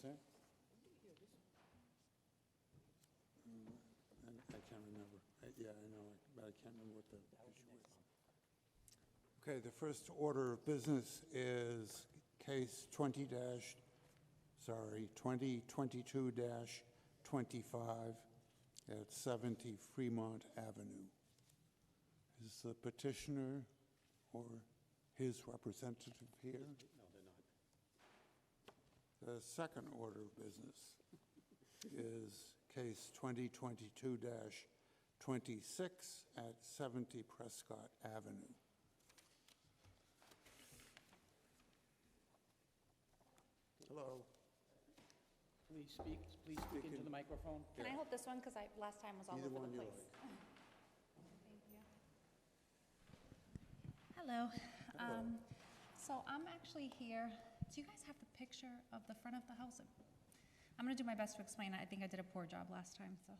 What's that? I can't remember. Yeah, I know, but I can't remember what the issue is. Okay, the first order of business is case 2022-25 at 70 Fremont Avenue. Is the petitioner or his representative here? No, they're not. The second order of business is case 2022-26 at 70 Prescott Avenue. Hello. Please speak into the microphone. Can I hold this one, because last time was all Either over one the you place? like. Thank you. Hello. Hello. So I'm actually here. Do you guys have the picture of the front of the house? I'm going to do my best to explain it. I think I did a poor job last time, so.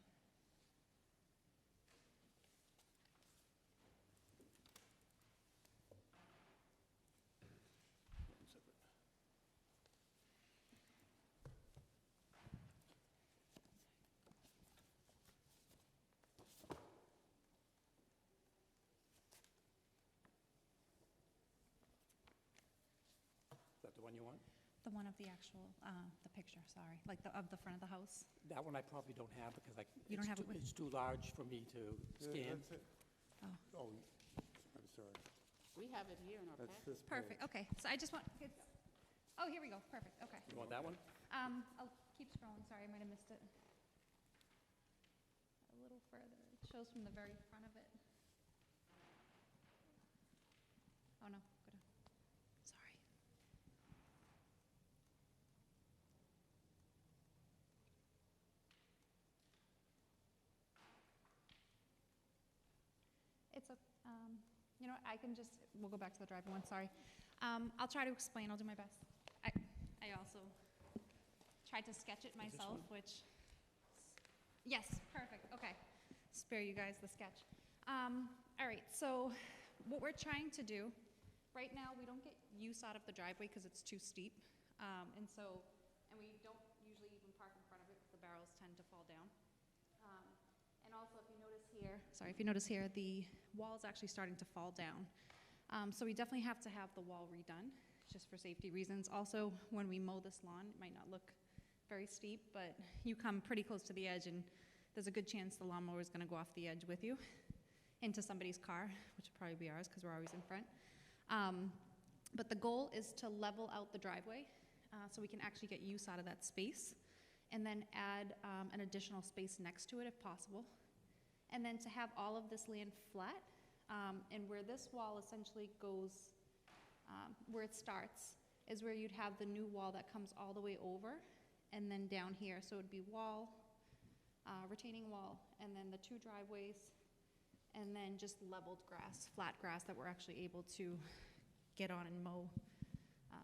Is that the one you want? The one of the actual, the picture, sorry, like of the front of the house. That one I probably don't have because You don't have it with- it's too large for me to scan. That's it. Oh, I'm sorry. We have it here in our That's packet. this Perfect, page. okay. So I just want, oh, here we go, perfect, okay. You want that one? I'll keep scrolling, sorry, I might have missed it. A little further, it shows from the very front of it. Oh, no, go down. Sorry. It's a, you know, what, I can just, we'll go back to the driving one, sorry. I'll try to explain, I'll do my best. I also tried to sketch it myself, which, yes, perfect, okay. Spare you guys the sketch. All right, so what we're trying to do, right now, we don't get use out of the driveway because it's too steep. And we don't usually even park in front of it because the barrels tend to fall down. And also, if you notice here, the wall is actually starting to fall down. So we definitely have to have the wall redone, just for safety reasons. Also, when we mow this lawn, it might not look very steep, but you come pretty close to the edge, and there's a good chance the lawnmower is going to go off the edge with you into somebody's car, which will probably be ours because we're always in front. But the goal is to level out the driveway so we can actually get use out of that space, and then add an additional space next to it if possible. And then to have all of this land flat, and where this wall essentially goes, where it starts, is where you'd have the new wall that comes all the way over, and then down here. So it would be wall, retaining wall, and then the two driveways, and then just leveled grass, flat grass that we're actually able to get on and mow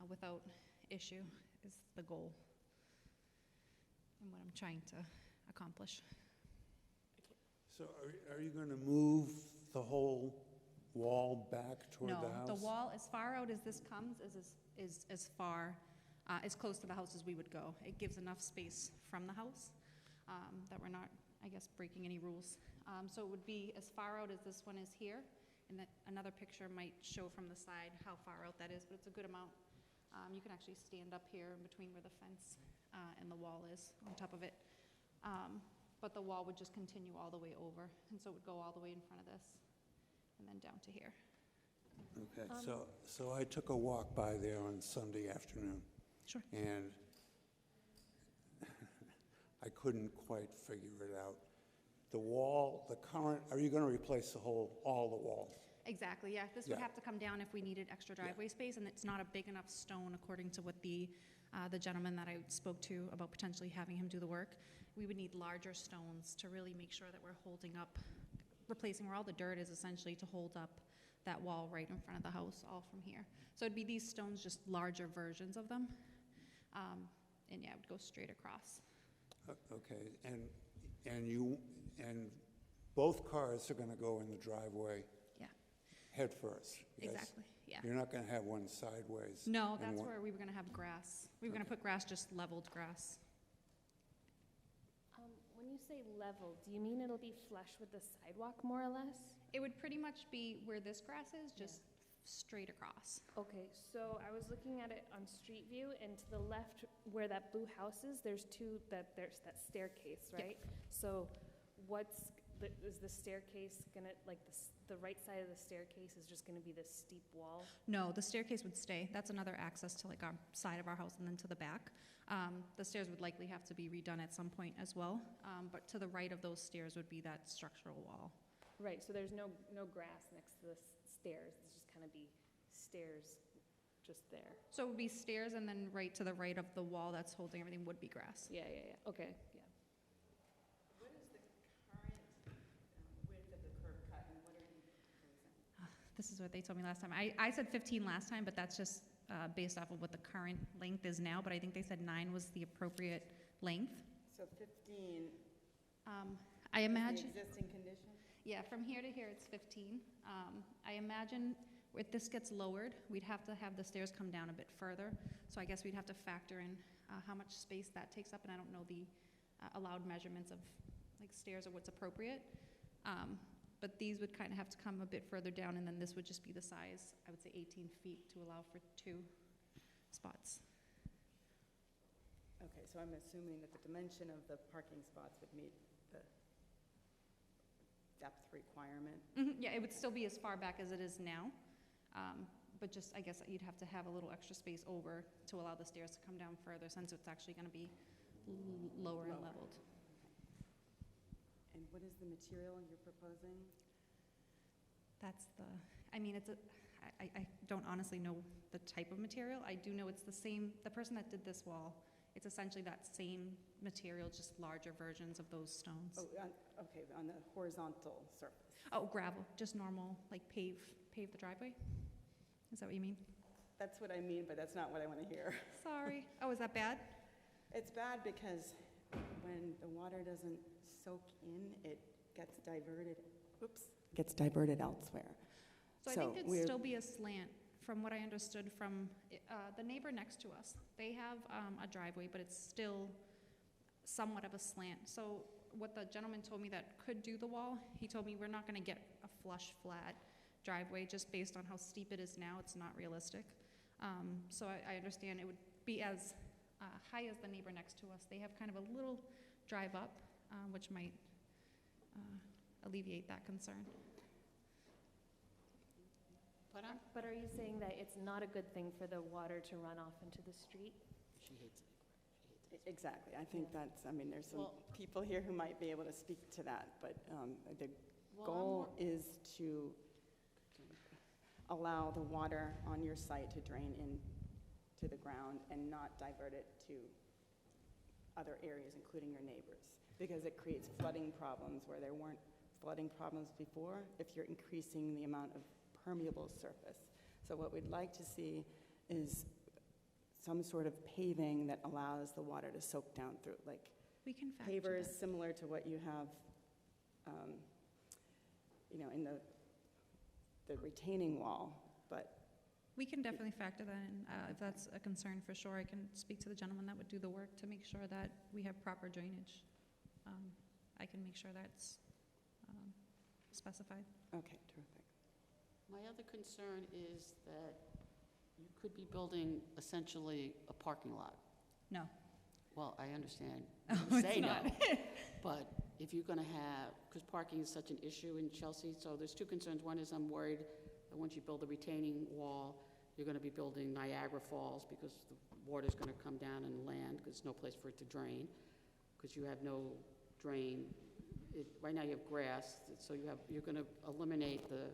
without issue is the goal and what I'm trying to accomplish. So are you going to move the whole wall back toward the house? No, the wall, as far out as this comes, is as far, as close to the house as we would go. It gives enough space from the house that we're not, I guess, breaking any rules. So it would be as far out as this one is here, and that another picture might show from the side how far out that is, but it's a good amount. You can actually stand up here in between where the fence and the wall is on top of it. But the wall would just continue all the way over, and so it would go all the way in front of this and then down to here. Okay, so I took a walk by there on Sunday afternoon. Sure. And I couldn't quite figure it out. The wall, the current, are you going to replace all the wall? Exactly, yeah. This would Yeah. have to come down if we needed extra driveway space, and it's not a big enough stone according to what the gentleman that I spoke to about potentially having him do the work. We would need larger stones to really make sure that we're holding up, replacing where all the dirt is essentially to hold up that wall right in front of the house, all from here. So it'd be these stones, just larger versions of them. And yeah, it would go straight across. Okay, and both cars are going to go in the driveway. Yeah. head first. Yes? Exactly, yeah. You're not going to have one sideways. No, and that's one- where we were gonna have grass. We were gonna put grass, just leveled grass. When you say level, do you mean it'll be flush with the sidewalk, more or less? It would pretty much be where this grass is, just straight across. Okay, so I was looking at it on Street View, and to the left, where that blue house is, there's that staircase, Yep. right? So is the staircase gonna, like, the right side of the staircase is just gonna be this steep wall? No, the staircase would stay. That's another access to like our side of our house and then to the back. The stairs would likely have to be redone at some point as well. But to the right of those stairs would be that structural wall. Right, so there's no grass next to the stairs, it's just kind of be stairs just there. So it would be stairs and then right to the right of the wall that's holding everything would be grass. Yeah, okay, yeah. What is the current width of the curb cut, and what are you proposing? This is what they told me last time. I said 15 last time, but that's just based off of what the current length is now. But I think they said 9 was the appropriate length. So 15 I is imagine. the existing condition? Yeah, from here to here, it's 15. I imagine if this gets lowered, we'd have to have the stairs come down a bit further. So I guess we'd have to factor in how much space that takes up, and I don't know the allowed measurements of like stairs or what's appropriate. But these would kind of have to come a bit further down, and then this would just be the size, I would say 18 feet to allow for 2 spots. Okay, so I'm assuming that the dimension of the parking spots would meet the depth requirement? Yeah, it would still be as far back as it is now, but just, I guess you'd have to have a little extra space over to allow the stairs to come down further, since it's actually going to be lower and Lower. leveled. And what is the material you're proposing? That's the, I mean, I don't honestly know the type of material. I do know it's the same, the person that did this wall, it's essentially that same material, just larger versions of those stones. Oh, okay, on the horizontal surface. Oh, gravel, just normal, like pave the driveway? Is that what you mean? That's what I mean, but that's not what I want to hear. Sorry. Oh, is that bad? It's bad because when the water doesn't soak in, it gets diverted elsewhere. So I think it'd still be a slant, from what I understood from the neighbor next to us. They have a driveway, but it's still somewhat of a slant. So what the gentleman told me that could do the wall, he told me we're not going to get a flush, flat driveway just based on how steep it is now. It's not realistic. So I understand it would be as high as the neighbor next to us. They have kind of a little drive up, which might alleviate that concern. But are you saying that it's not a good thing for the water to run off into the street? She hates it. Exactly. I think that's, I mean, there's some Well- people here who might be able to speak to that, but the Well, goal is to allow the water on your site to drain into the ground and not divert it to other areas, including your neighbors, because it creates flooding problems where there weren't flooding problems before if you're increasing the amount of permeable surface. So what we'd like to see is some sort of paving that allows the water to soak down through, like We can factor pavers that. similar to what you have, in the retaining wall, but We can definitely factor that in. If that's a concern, for sure, I can speak to the gentleman that would do the work to make sure that we have proper drainage. I can make sure that's specified. okay, terrific. My other concern is that you could be building essentially a parking lot. No. Well, I understand. Oh, You it's say no, not. but if you're going to have, because parking is such an issue in Chelsea, so there's two concerns. One is I'm worried that once you build a retaining wall, you're going to be building Niagara Falls because the water's going to come down and land because there's no place for it to drain, because you have no drain. Right now you have grass, so you're going to eliminate the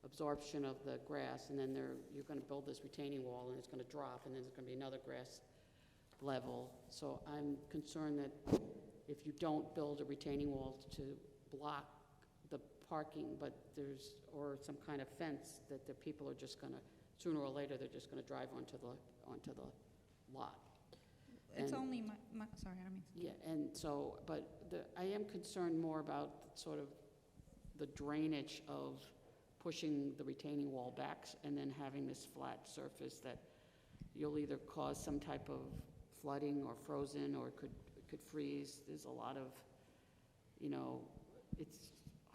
absorption of the grass, and then you're going to build this retaining wall, and it's going to drop, and then there's going to be another grass level. So I'm concerned that if you don't build a retaining wall to block the parking, or some kind of fence, that the people are just going to, sooner or later, they're just going to drive onto the lot. It's And- only sorry, I don't mean. Yeah, and so, but I am concerned more about sort of the drainage of pushing the retaining wall back and then having this flat surface that you'll either cause some type of flooding or frozen or could freeze. There's a lot of, you know, it's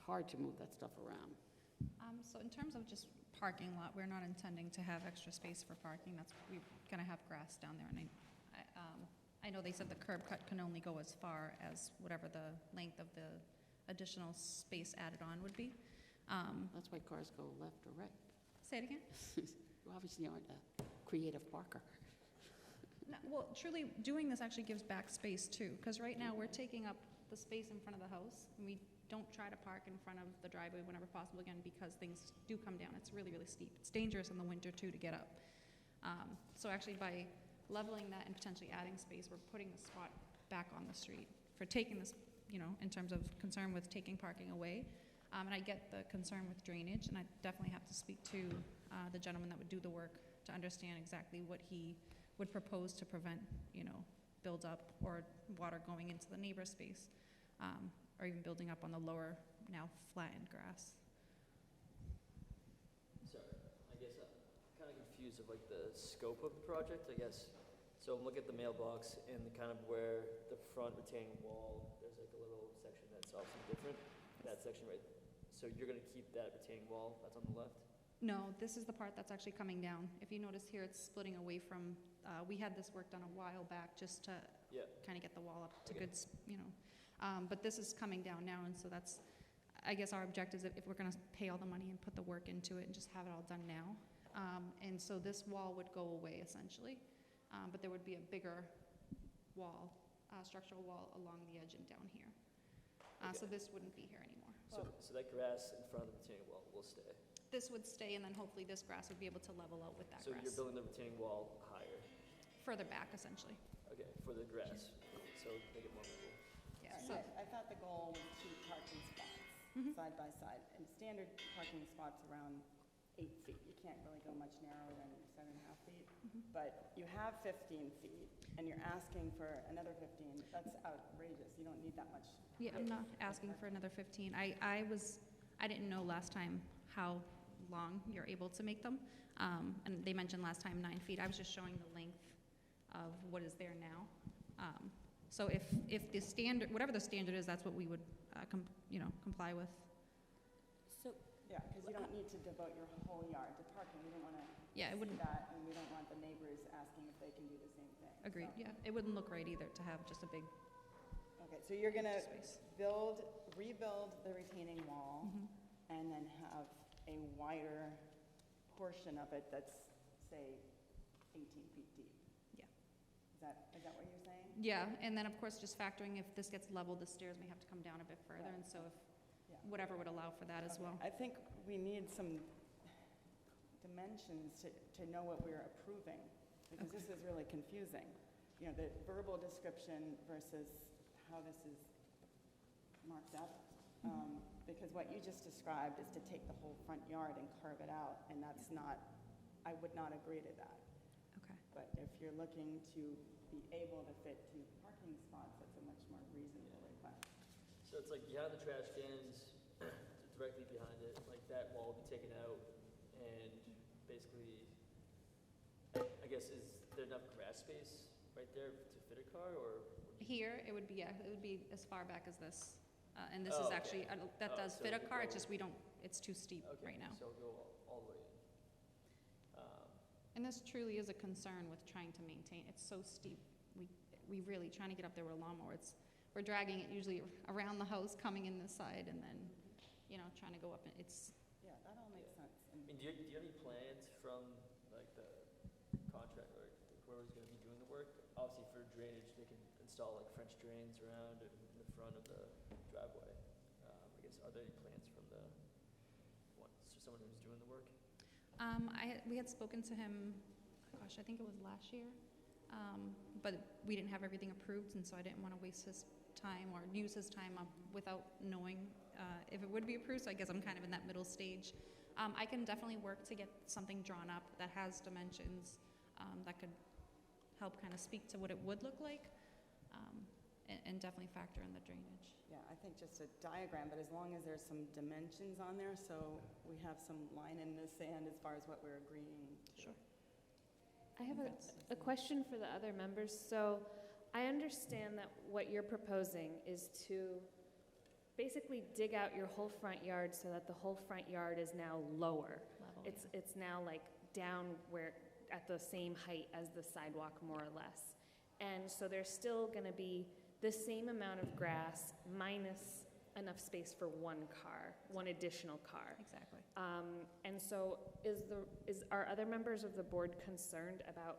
hard to move that stuff around. So in terms of just parking lot, we're not intending to have extra space for parking. We're gonna have grass down there, and I know they said the curb cut can only go as far as whatever the length of the additional space added on would be. That's why cars go left or right. Say it again? You obviously aren't a creative parker. No, well, truly, doing this actually gives back space too, because right now we're taking up the space in front of the house, and we don't try to park in front of the driveway whenever possible, again, because things do come down. It's really, really steep. It's dangerous in the winter too to get up. So actually by leveling that and potentially adding space, we're putting the spot back on the street for taking this, you know, in terms of concern with taking parking away. And I get the concern with drainage, and I definitely have to speak to the gentleman that would do the work to understand exactly what he would propose to prevent, you know, build up or water going into the neighbor space, or even building up on the lower, now flattened grass. Sorry, I guess I'm kind of confused of like the scope of the project, I guess. So I'm looking at the mailbox and kind of where the front retaining wall, there's like a little section that's obviously different. That section right, so you're gonna keep that retaining wall that's on the left? No, this is the part that's actually coming down. If you notice here, it's splitting away from, we had this work done a while back just to Yeah. kind of get the wall up to Okay. good, you know. But this is coming down now, and so that's, I guess our objective is if we're gonna pay all the money and put the work into it and just have it all done now. And so this wall would go away essentially, but there would be a bigger wall, structural wall along the edge and down here. So this wouldn't be here anymore. So that grass in front of the retaining wall will stay? This would stay, and then hopefully this grass would be able to level out with that So grass. you're building the retaining wall higher, Further back, essentially. okay, for the grass, so make it more movable. Yeah, Right, so, I thought the goal was 2 parking spots, Mhm. side by side, and standard parking spots around 8 feet. You can't really go much narrower than 7.5 feet, Mhm. but you have 15 feet, and you're asking for another 15. That's outrageous. You don't need that much. yeah, I'm not asking for another 15. I didn't know last time how long you're able to make them. And they mentioned last time 9 feet. I was just showing the length of what is there now. So if the standard, whatever the standard is, that's what we would, comply with. So, Yeah, because you don't need to devote your whole yard to parking. We don't want to Yeah, it see wouldn't, that, and we don't want the neighbors asking if they can do the same thing. agreed, So- yeah. It wouldn't look right either to have just a big Okay, so you're going to space. rebuild the retaining wall, Mhm. and then have a wider portion of it that's, say, 18 feet deep. Yeah. Is that what you're saying? Yeah, and then of course, just factoring if this gets leveled, the stairs may have to come down a bit further, Right. and so if, Yeah. whatever would allow for that as Okay. well. I think we need some dimensions to know what we're approving, because this is really confusing. You know, the verbal description versus how this is marked up. Because what you just described is to take the whole front yard and carve it out, and that's not, I would not agree to that. Okay. But if you're looking to be able to fit 2 parking spots, that's a much more reasonable request. So it's like behind the trash cans, directly behind it, like that wall will be taken out, and basically, I guess, is there enough grass space right there to fit a car, or? Here, it would be as far back as this. And this Oh, is okay. actually, that Oh, does so fit a it'll car, it's go- just it's too steep Okay, right now. so it'll go all the way in. And this truly is a concern with trying to maintain, it's so steep. We really, trying to get up there with a lawnmower, we're dragging it usually around the house, coming in this side, and then, trying to go up, and it's, Yeah, that all makes sense. I mean, do you have any plans from, like, the contractor, or whoever's gonna be doing the work? Obviously, for drainage, they can install, like, French drains around in the front of the driveway. I guess, are there any plans from someone who's doing the work? we had spoken to him, gosh, I think it was last year. But we didn't have everything approved, and so I didn't want to waste his time or use his time up without knowing if it would be approved, so I guess I'm kind of in that middle stage. I can definitely work to get something drawn up that has dimensions that could help kind of speak to what it would look like. and definitely factor in the drainage. Yeah, I think just a diagram, but as long as there's some dimensions on there, so we have some line in the sand as far as what we're agreeing to. Sure. I have That's- a question for the other members. So I understand that what you're proposing is to basically dig out your whole front yard so that the whole front yard is now lower. Level, It's now like down where, at the same height as the sidewalk, more or less. And so there's still gonna be the same amount of grass minus enough space for one car, one additional car. Exactly. And so are other members of the board concerned about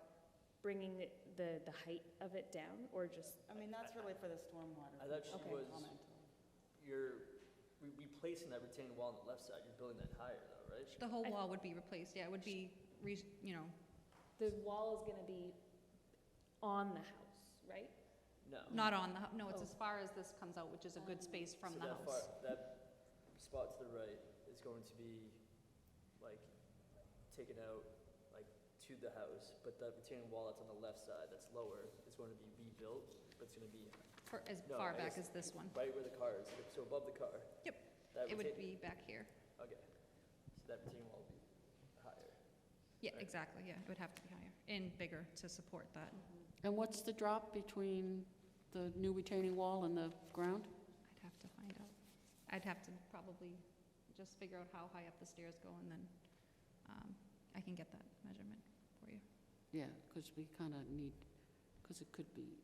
bringing the height of it down, or just? I mean, that's really for the stormwater. I thought she people to was- comment on. You're replacing that retaining wall on the left side, you're building that higher though, right? The whole I- wall would be replaced, yeah, it would be, The wall is gonna be on the house, right? No. not on the, no, it's Oh. as far as this comes out, which is a good space from So the that house. that spot to the right is going to be like taken out like to the house, but that retaining wall that's on the left side, that's lower, is going to be rebuilt, but it's gonna be For as No, far I back guess- as this one. right where the car is, so above the car. Yep. That It would retain- be back here. Okay, so that retaining wall will be higher. Yeah, Right. exactly, yeah, it would have to be higher and bigger to support that. And what's the drop between the new retaining wall and the ground? I'd have to find out. I'd have to probably just figure out how high up the stairs go, and then I can get that measurement for you. Yeah, because we kind of need, because it could be,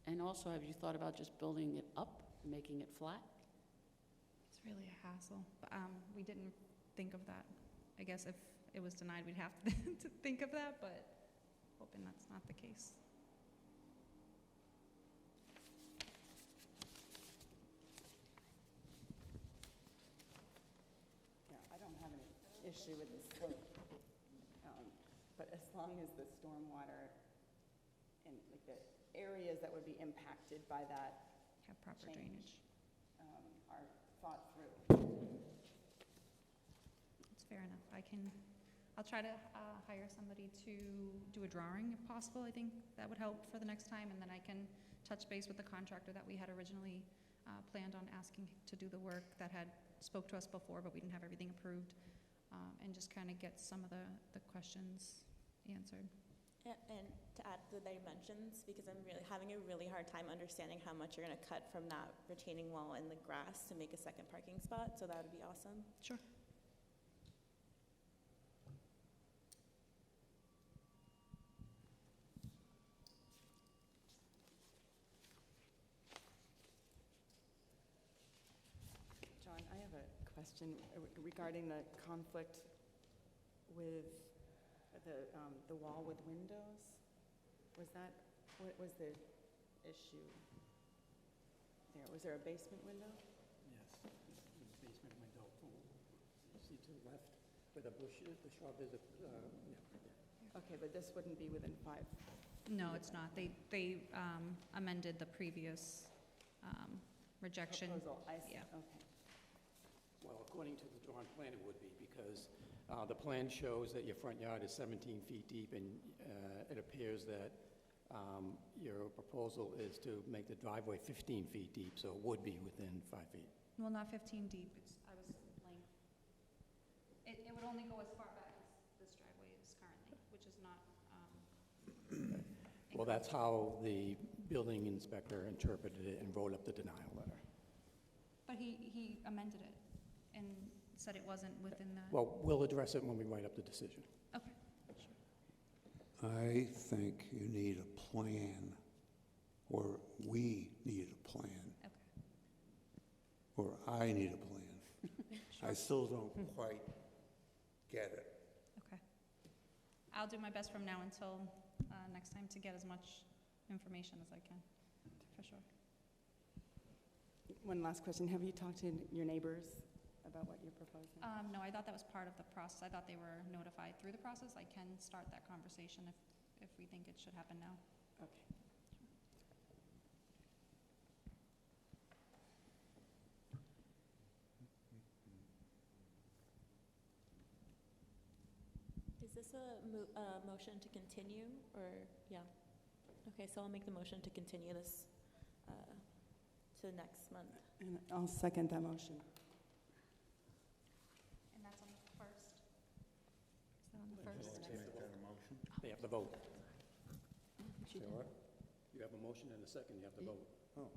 And also, have you thought about just building it up, making it flat? It's really a hassle, but we didn't think of that. I guess if it was denied, we'd have to think of that, but hoping that's not the case. Yeah, I don't have any issue with the slope. But as long as the stormwater and like the areas that would be impacted by that Have proper Change. drainage. Are thought through. It's fair enough. I'll try to hire somebody to do a drawing if possible. I think that would help for the next time, and then I can touch base with the contractor that we had originally planned on asking to do the work that had spoke to us before, but we didn't have everything approved, and just kind of get some of the questions answered. And to add to the dimensions, because I'm really having a really hard time understanding how much you're going to cut from that retaining wall and the grass to make a second parking spot, so that would be awesome. Sure. John, I have a question regarding the conflict with the wall with windows. What was the issue there? Was there a basement window? Yes, the basement window, you see to the left, where the bush is, the shrub is, yeah, right there. Okay, but this wouldn't be within 5. No, it's not. They amended the previous rejection. Proposal, I see, Yeah. okay. Well, according to the drawn plan, it would be, because the plan shows that your front yard is 17 feet deep, and it appears that your proposal is to make the driveway 15 feet deep, so it would be within 5 feet. Well, not 15 deep. I was length. It would only go as far back as this driveway is currently, which is not. Well, that's how the building inspector interpreted it and wrote up the denial letter. But he amended it and said it wasn't within the. Well, we'll address it when we write up the decision. Okay. I think you need a plan, or we need a plan, Okay. or I need a plan. I still don't quite get it. Okay. I'll do my best from now until next time to get as much information as I can, for sure. One last question. Have you talked to your neighbors about what you're proposing? No, I thought that was part of the process. I thought they were notified through the process. I can start that conversation if we think it should happen now. Okay. Is this a motion to continue, or, yeah? Okay, so I'll make the motion to continue this to next month. And I'll second that motion. And that's on the first. Is that on the first? They have to vote. She Say did. what? You have a motion and a second, you have to vote. Oh,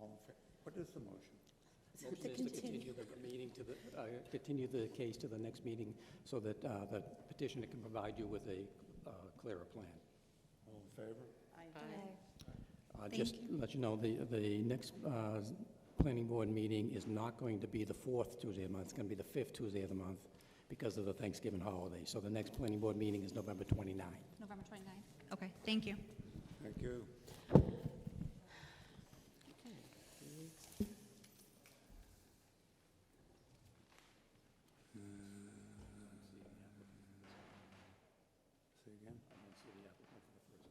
all in what is the motion? Motion is to continue the meeting to the, continue the case to the next meeting so that the petitioner can provide you with a clearer plan. All in favor? Just let you know, the next planning board meeting is not going to be the fourth Tuesday of the month, it's going to be the fifth Tuesday of the month because of the Thanksgiving holiday. So the next planning board meeting is November 29th. November 29th. Okay, thank you. Thank you. Say again?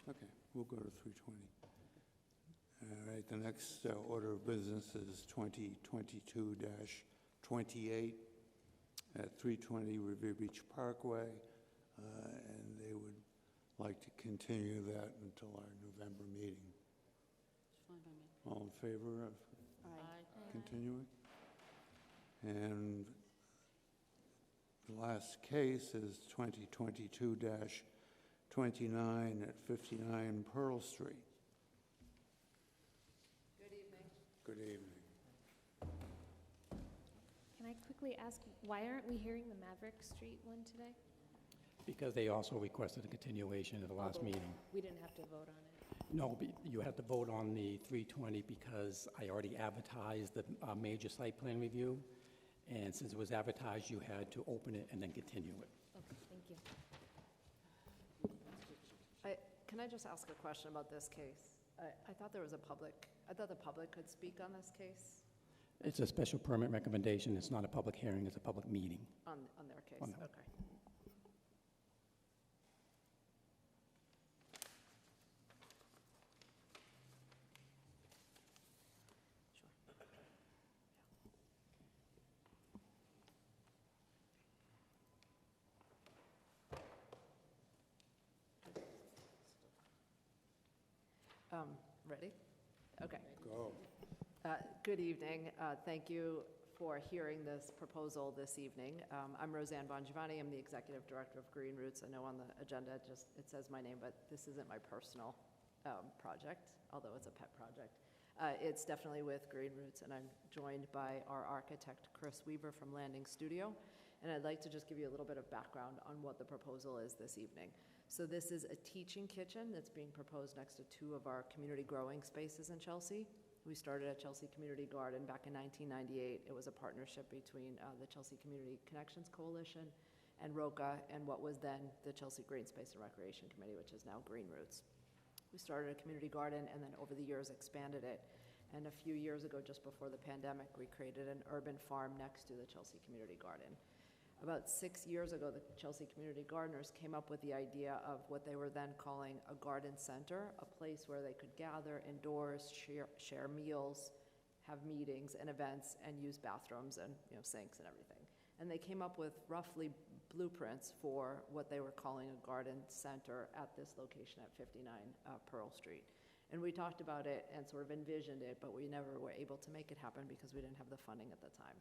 Okay, we'll go to 320. All right, the next order of business is 2022-28 at 320 Revere Beach Parkway, and they would like to continue that until our November meeting. It's fine by me. All in favor of Aye. continuing? And the last case is 2022-29 at 59 Pearl Street. Good evening. Good evening. Can I quickly ask, why aren't we hearing the Maverick Street one today? Because they also requested a continuation at the last Although meeting. We didn't have to vote on it. No, you have to vote on the 320 because I already advertised the major site plan review. And since it was advertised, you had to open it and then continue it. Okay, thank you. Can I just ask a question about this case? I thought there was I thought the public could speak on this case, It's a special permit recommendation. It's not a public hearing, it's a public meeting. on their case? On their- Okay. Ready? Okay. Go. Good evening. Thank you for hearing this proposal this evening. I'm Roseanne Bongiovanni. I'm the Executive Director of Green Roots. I know on the agenda it says my name, but this isn't my personal project, although it's a pet project. It's definitely with Green Roots, and I'm joined by our architect, Chris Weaver from Landing Studio. And I'd like to just give you a little bit of background on what the proposal is this evening. So this is a teaching kitchen that's being proposed next to two of our community growing spaces in Chelsea. We started at Chelsea Community Garden back in 1998. It was a partnership between the Chelsea Community Connections Coalition and ROCA and what was then the Chelsea Green Space and Recreation Committee, which is now Green Roots. We started a community garden and then over the years expanded it. And a few years ago, just before the pandemic, we created an urban farm next to the Chelsea Community Garden. About 6 years ago, the Chelsea Community Gardeners came up with the idea of what they were then calling a garden center, a place where they could gather indoors, share meals, have meetings and events, and use bathrooms and sinks and everything. And they came up with roughly blueprints for what they were calling a garden center at this location at 59 Pearl Street. And we talked about it and sort of envisioned it, but we never were able to make it happen because we didn't have the funding at the time.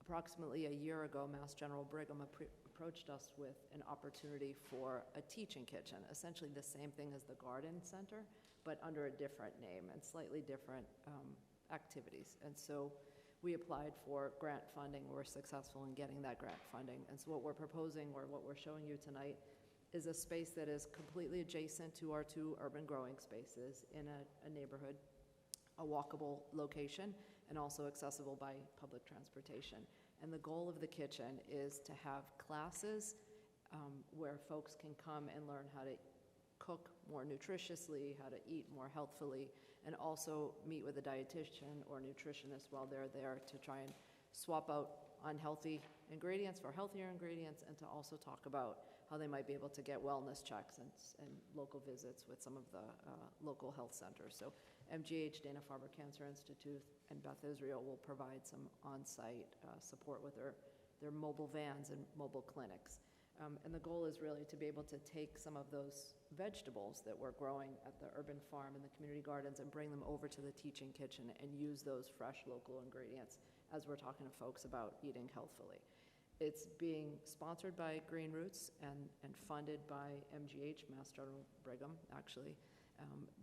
Approximately a year ago, Mass General Brigham approached us with an opportunity for a teaching kitchen, essentially the same thing as the garden center, but under a different name and slightly different activities. And so we applied for grant funding. We're successful in getting that grant funding. And so what we're proposing, or what we're showing you tonight, is a space that is completely adjacent to our two urban growing spaces in a neighborhood, a walkable location, and also accessible by public transportation. And the goal of the kitchen is to have classes where folks can come and learn how to cook more nutritiously, how to eat more healthfully, and also meet with a dietitian or nutritionist while they're there to try and swap out unhealthy ingredients for healthier ingredients, and to also talk about how they might be able to get wellness checks and local visits with some of the local health centers. So MGH, Dana-Farber Cancer Institute, and Beth Israel will provide some on-site support with their mobile vans and mobile clinics. And the goal is really to be able to take some of those vegetables that we're growing at the urban farm and the community gardens and bring them over to the teaching kitchen and use those fresh local ingredients as we're talking to folks about eating healthfully. It's being sponsored by Green Roots and funded by MGH, Mass General Brigham, actually.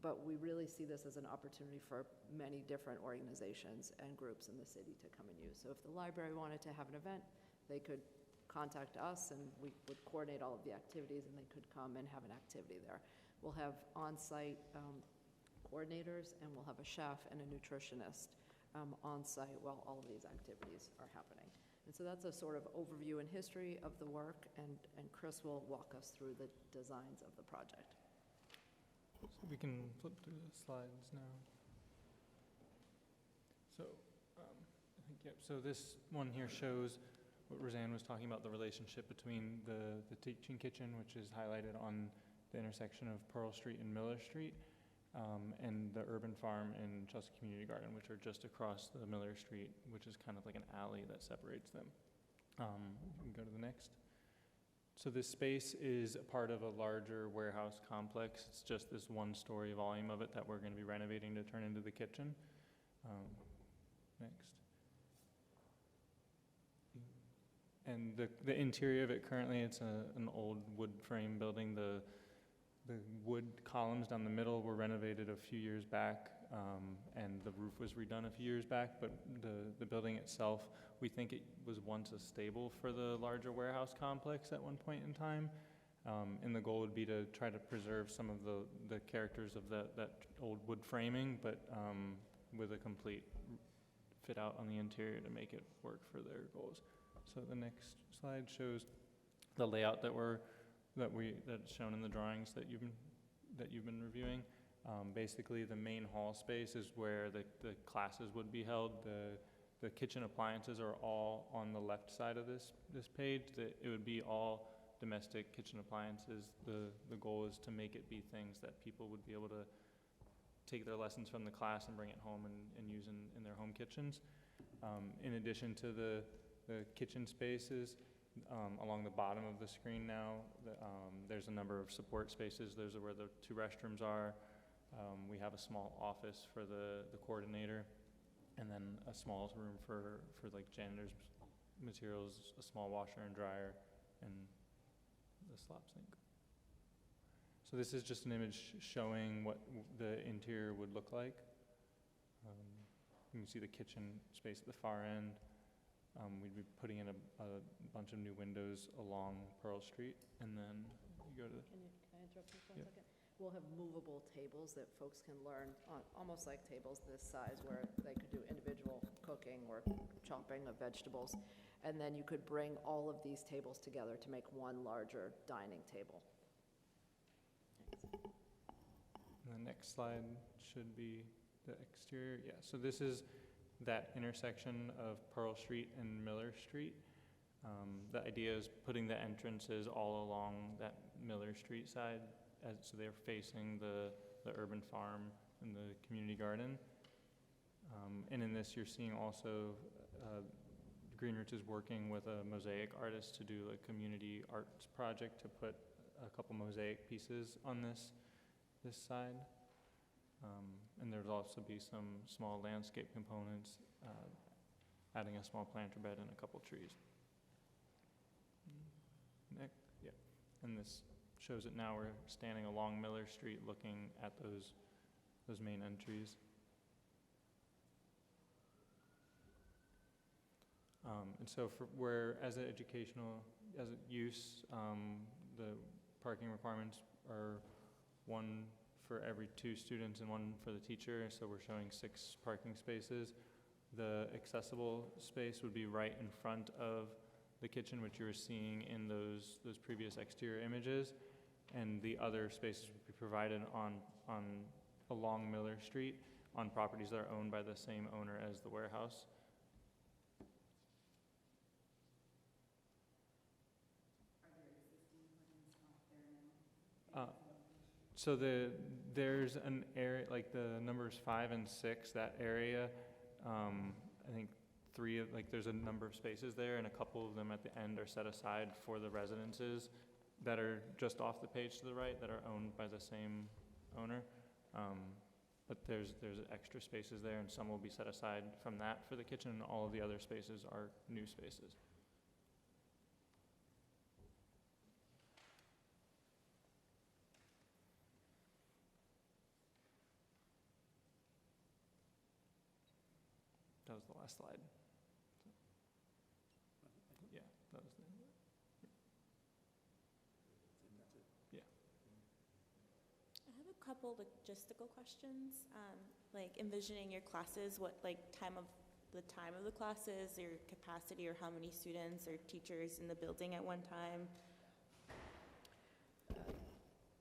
But we really see this as an opportunity for many different organizations and groups in the city to come and use. So if the library wanted to have an event, they could contact us and we would coordinate all of the activities and they could come and have an activity there. We'll have on-site coordinators and we'll have a chef and a nutritionist on-site while all of these activities are happening. And so that's a sort of overview and history of the work, and Chris will walk us through the designs of the project. So we can flip through the slides now. So, I think, yep, so this one here shows what Roseanne was talking about, the relationship between the teaching kitchen, which is highlighted on the intersection of Pearl Street and Miller Street, and the urban farm and Chelsea Community Garden, which are just across the Miller Street, which is kind of like an alley that separates them. We can go to the next. So this space is a part of a larger warehouse complex. It's just this one-story volume of it that we're going to be renovating to turn into the kitchen. Next. And the interior of it currently, it's an old wood frame building. The wood columns down the middle were renovated a few years back, and the roof was redone a few years back, but the building itself, we think it was once a stable for the larger warehouse complex at one point in time. And the goal would be to try to preserve some of the characters of that old wood framing, but with a complete fit out on the interior to make it work for their goals. So the next slide shows the layout that's shown in the drawings that you've been reviewing. Basically, the main hall space is where the classes would be held. The kitchen appliances are all on the left side of this page. It would be all domestic kitchen appliances. The goal is to make it be things that people would be able to take their lessons from the class and bring it home and use in their home kitchens. In addition to the kitchen spaces, along the bottom of the screen now, there's a number of support spaces. Those are where the 2 restrooms are. We have a small office for the coordinator, and then a small room for like janitor's materials, a small washer and dryer, and the slop sink. So this is just an image showing what the interior would look like. You can see the kitchen space at the far end. We'd be putting in a bunch of new windows along Pearl Street, and then you go to the... Can I interrupt you for a second? We'll have movable tables that folks can learn, almost like tables this size, where they could do individual cooking or chopping of vegetables. And then you could bring all of these tables together to make one larger dining table. And the next slide should be the exterior. Yeah, so this is that intersection of Pearl Street and Miller Street. The idea is putting the entrances all along that Miller Street side, so they're facing the urban farm and the community garden. And in this, you're seeing also Green Roots is working with a mosaic artist to do a community arts project to put a couple mosaic pieces on this side. And there'll also be some small landscape components, adding a small planter bed and a couple trees. Next, yeah. And this shows it now. We're standing along Miller Street looking at those main entries. And so as a use, the parking requirements are 1 for every 2 students and 1 for the teacher, so we're showing 6 parking spaces. The accessible space would be right in front of the kitchen, which you were seeing in those previous exterior images, and the other spaces would be provided along Miller Street on properties that are owned by the same owner as the warehouse. So there's an area, like the numbers 5 and 6, that area, I think there's a number of spaces there, and a couple of them at the end are set aside for the residences that are just off the page to the right that are owned by the same owner. But there's extra spaces there, and some will be set aside from that for the kitchen, and all of the other spaces are new spaces. That was the last slide. Yeah, that was the end of it. Yeah. I have a couple logistical questions, like envisioning your classes, what like time of the classes, your capacity, or how many students or teachers in the building at one time.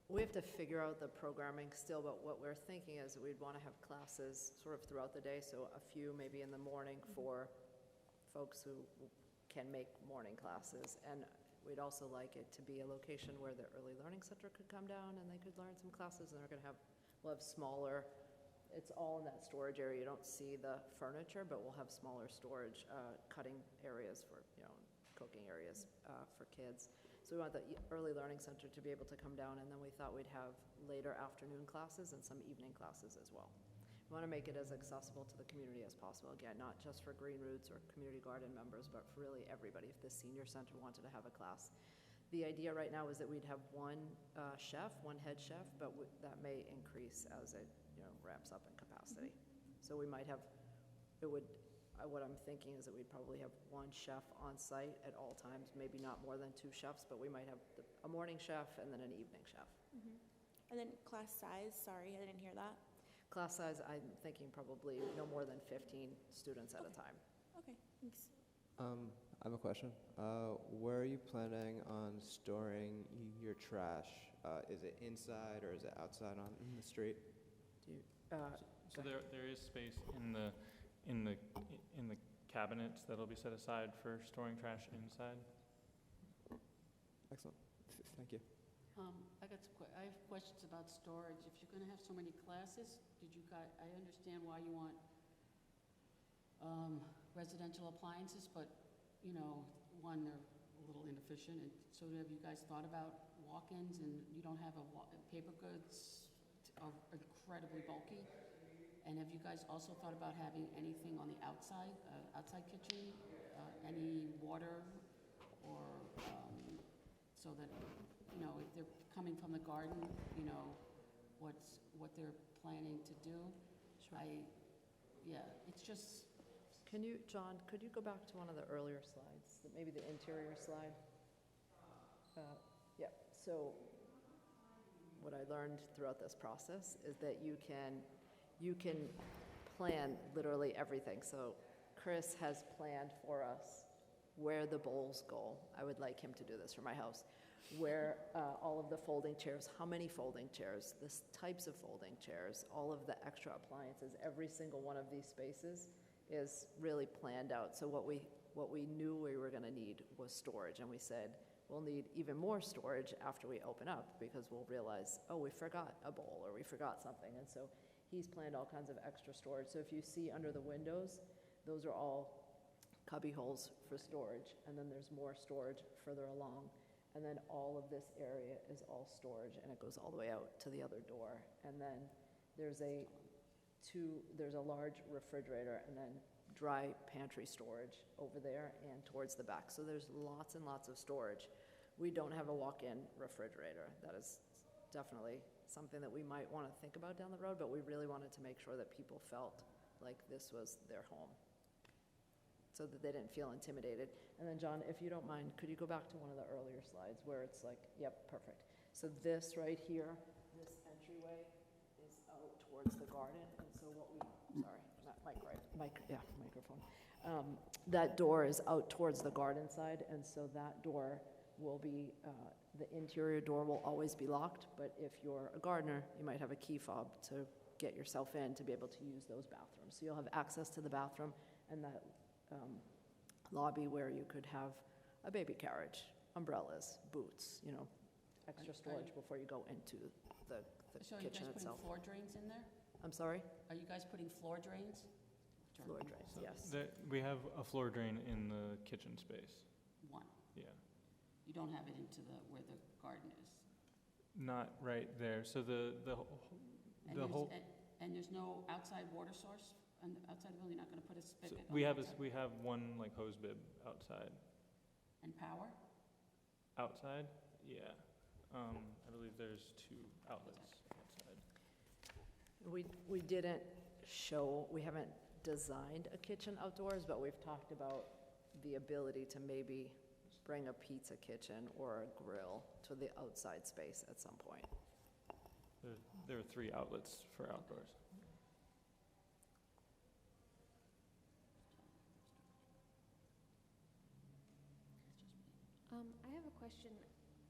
We have to figure out the programming still, but what we're thinking is we'd want to have classes sort of throughout the day, so a few maybe in the morning for folks who can make morning classes. And we'd also like it to be a location where the Early Learning Center could come down and they could learn some classes, and we'll have smaller, it's all in that storage area. You don't see the furniture, but we'll have smaller storage, cutting areas for, cooking areas for kids. So we want the Early Learning Center to be able to come down, and then we thought we'd have later afternoon classes and some evening classes as well. We want to make it as accessible to the community as possible. Again, not just for Green Roots or Community Garden members, but for really everybody. If the senior center wanted to have a class. The idea right now is that we'd have one chef, one head chef, but that may increase as it ramps up in capacity. So we might have, what I'm thinking is that we'd probably have one chef on site at all times, maybe not more than 2 chefs, but we might have a morning chef and then an evening chef. And then class size, sorry, I didn't hear that. Class size, I'm thinking probably no more than 15 students at a time. Okay, thanks. I have a question. Where are you planning on storing your trash? Is it inside or is it outside on the street? So there is space in the cabinets that'll be set aside for storing trash inside. Excellent. Thank you. I have questions about storage. If you're going to have so many classes, I understand why you want residential appliances, but, one, they're a little inefficient. And so have you guys thought about walk-ins, and you don't have paper goods are incredibly bulky? And have you guys also thought about having anything on the outside kitchen, any water, or so that, if they're coming from the garden, what they're planning to do? Sure. It's just. John, could you go back to one of the earlier slides, maybe the interior slide? Yeah, so what I learned throughout this process is that you can plan literally everything. So Chris has planned for us where the bowls go. I would like him to do this for my house. Where all of the folding chairs, how many folding chairs, the types of folding chairs, all of the extra appliances, every single one of these spaces is really planned out. So what we knew we were going to need was storage, and we said we'll need even more storage after we open up, because we'll realize, oh, we forgot a bowl or we forgot something. And so he's planned all kinds of extra storage. So if you see under the windows, those are all cubby holes for storage, and then there's more storage further along. And then all of this area is all storage, and it goes all the way out to the other door. And then there's a large refrigerator, and then dry pantry storage over there and towards the back. So there's lots and lots of storage. We don't have a walk-in refrigerator. That is definitely something that we might want to think about down the road, but we really wanted to make sure that people felt like this was their home, so that they didn't feel intimidated. And then, John, if you don't mind, could you go back to one of the earlier slides where it's like, yep, perfect. So this right here, this entryway is out towards the garden, and so microphone. That door is out towards the garden side, and so that door will be, the interior door will always be locked, but if you're a gardener, you might have a key fob to get yourself in to be able to use those bathrooms. So you'll have access to the bathroom and that lobby where you could have a baby carriage, umbrellas, boots, extra storage before you go into the So kitchen itself. are you guys putting floor drains in there? I'm sorry? Are you guys putting floor drains? Floor determine? drains, So yes. We have a floor drain in the kitchen space, One. yeah. You don't have it into where the garden is? Not right there, so the And The whole- And there's no outside water source on the outside of the building? You're not going to put a so spigot on we the have, outside? we have one like hose bib outside. And power? Outside, yeah. I believe there's 2 outlets outside. We didn't show, we haven't designed a kitchen outdoors, but we've talked about the ability to maybe bring a pizza kitchen or a grill to the outside space at some point. There are 3 outlets for outdoors. I have a question.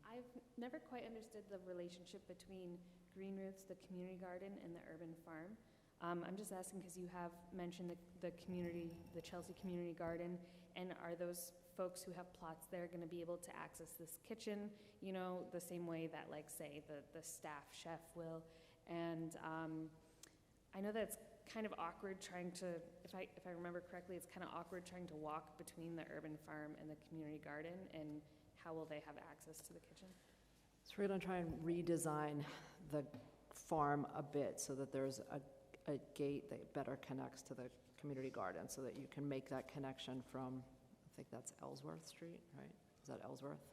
I've never quite understood the relationship between Green Roots, the community garden, and the urban farm. I'm just asking because you have mentioned the community, the Chelsea Community Garden, and are those folks who have plots there going to be able to access this kitchen, you know, the same way that, like, say, the staff chef will? And I know that it's kind of awkward trying to, if I remember correctly, it's kind of awkward trying to walk between the urban farm and the community garden, and how will they have access to the kitchen? So we're going to try and redesign the farm a bit so that there's a gate that better connects to the community garden, so that you can make that connection from, I think that's Ellsworth Street, right? Is that Ellsworth?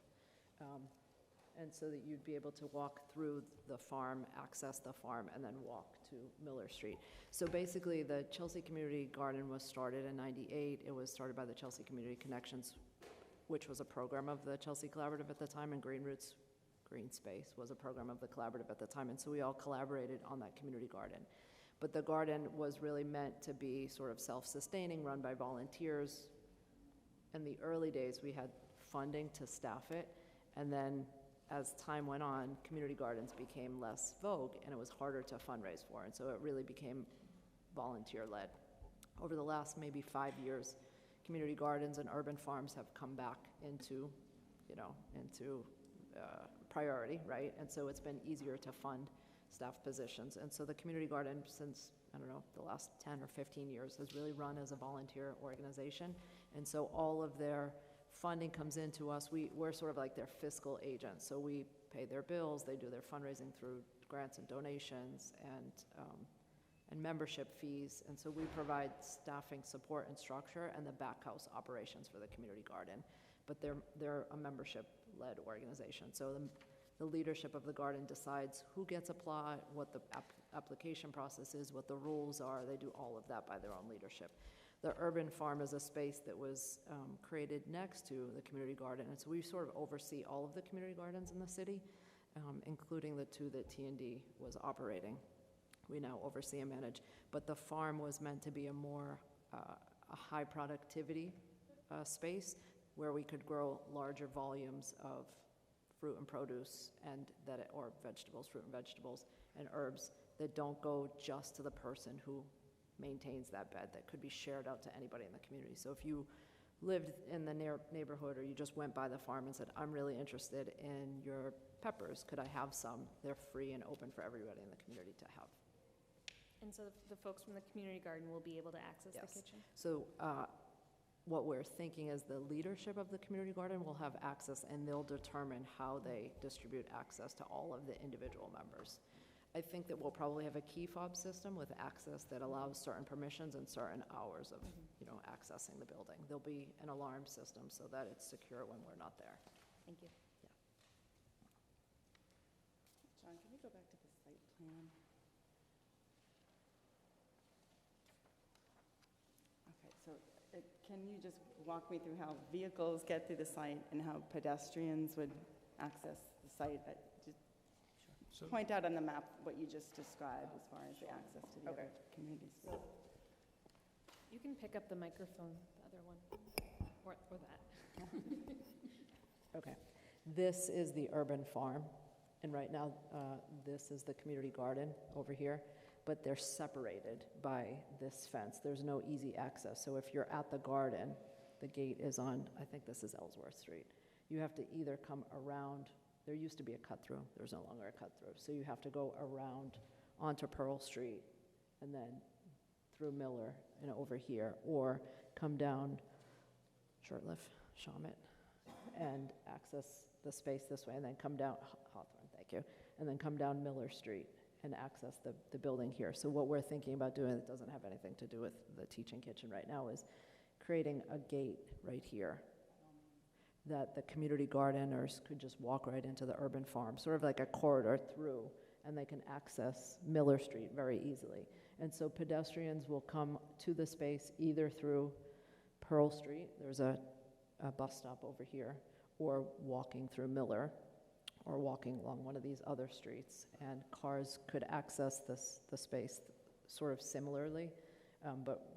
And so that you'd be able to walk through the farm, access the farm, and then walk to Miller Street. So basically, the Chelsea Community Garden was started in '98. It was started by the Chelsea Community Connections, which was a program of the Chelsea Collaborative at the time, and Green Roots Green Space was a program of the Collaborative at the time, and so we all collaborated on that community garden. But the garden was really meant to be sort of self-sustaining, run by volunteers. In the early days, we had funding to staff it, and then as time went on, community gardens became less vogue, and it was harder to fundraise for, and so it really became volunteer-led. Over the last maybe 5 years, community gardens and urban farms have come back into priority, right? And so it's been easier to fund staff positions. And so the community garden, since, I don't know, the last 10 or 15 years, has really run as a volunteer organization. And so all of their funding comes into us. We're sort of like their fiscal agents. So we pay their bills, they do their fundraising through grants and donations and membership fees. And so we provide staffing support and structure and the back house operations for the community garden. But they're a membership-led organization. So the leadership of the garden decides who gets a plot, what the application process is, what the rules are. They do all of that by their own leadership. The urban farm is a space that was created next to the community garden, and so we sort of oversee all of the community gardens in the city, including the 2 that T&D was operating. We now oversee and manage. But the farm was meant to be a more a high productivity space where we could grow larger volumes of fruit and produce or vegetables, fruit and vegetables, and herbs that don't go just to the person who maintains that bed, that could be shared out to anybody in the community. So if you lived in the neighborhood or you just went by the farm and said, I'm really interested in your peppers, could I have some? They're free and open for everybody in the community to have. And so the folks from the community garden will be able to access the kitchen? So what we're thinking is the leadership of the community garden will have access, and they'll determine how they distribute access to all of the individual members. I think that we'll probably have a key fob system with access that allows certain permissions and certain hours of, accessing the building. There'll be an alarm system so that it's secure when we're not there. Thank you. John, can we go back to the site plan? Okay, so can you just walk me through how vehicles get through the site and how pedestrians would access the site? So Point out on the map what you just described as far as the access to the other communities. You can pick up the microphone, the other one, or that. Okay. This is the urban farm, and right now, this is the community garden over here, but they're separated by this fence. There's no easy access. So if you're at the garden, the gate is on, I think this is Ellsworth Street. You have to either come around, there used to be a cut-through, there's no longer a cut-through, so you have to go around onto Pearl Street and then through Miller and over here, or come down Shortliff, Shawmut, and access the space this way, and then come down Hawthorne, thank you, and then come down Miller Street and access the building here. So what we're thinking about doing, that doesn't have anything to do with the teaching kitchen right now, is creating a gate right here that the community gardeners could just walk right into the urban farm, sort of like a corridor through, and they can access Miller Street very easily. And so pedestrians will come to the space either through Pearl Street, there's a bus stop over here, or walking through Miller, or walking along one of these other streets. And cars could access the space sort of similarly, but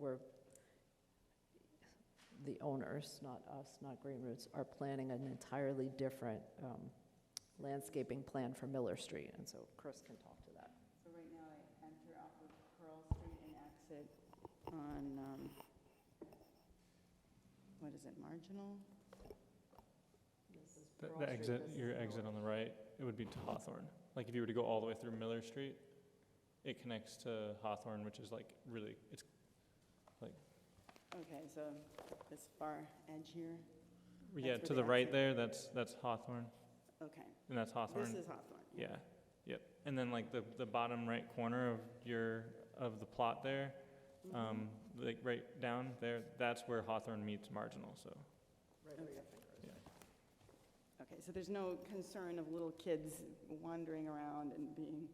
the owners, not us, not Green Roots, are planning an entirely different landscaping plan for Miller Street, and so Chris can talk to that. So right now I enter off of Pearl Street and exit on, what is it, Marginal? This is The Pearl the Street, exit, this your is exit Miller. on the right, it would be to Hawthorne. Like if you were to go all the way through Miller Street, it connects to Hawthorne, which is like really, it's Okay, so this far edge here? yeah, That's to where the the right exit- there, that's Hawthorne, Okay, and that's Hawthorne. this is Hawthorne. Yeah, yep. And then like the bottom right corner of the plot there, Mhm. like right down there, that's where Hawthorne meets Marginal, so. Right where your finger is. Okay, so there's no concern of little kids wandering around and being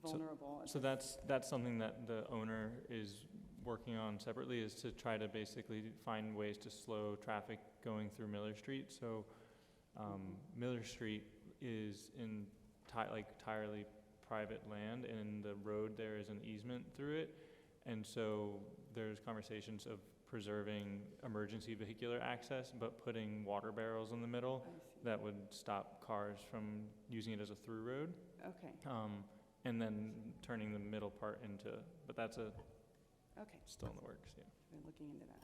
vulnerable? So that's something that the owner is working on separately, is to try to basically find ways to slow traffic going through Miller Street. So Miller Street is entirely private land, and the road there is an easement through it. And so there's conversations of preserving emergency vehicular access, but putting water barrels in the middle I see. that would stop cars from using it as a through road. Okay, And then turning the middle part into, but that's okay, still in the works, yeah. we're looking into that.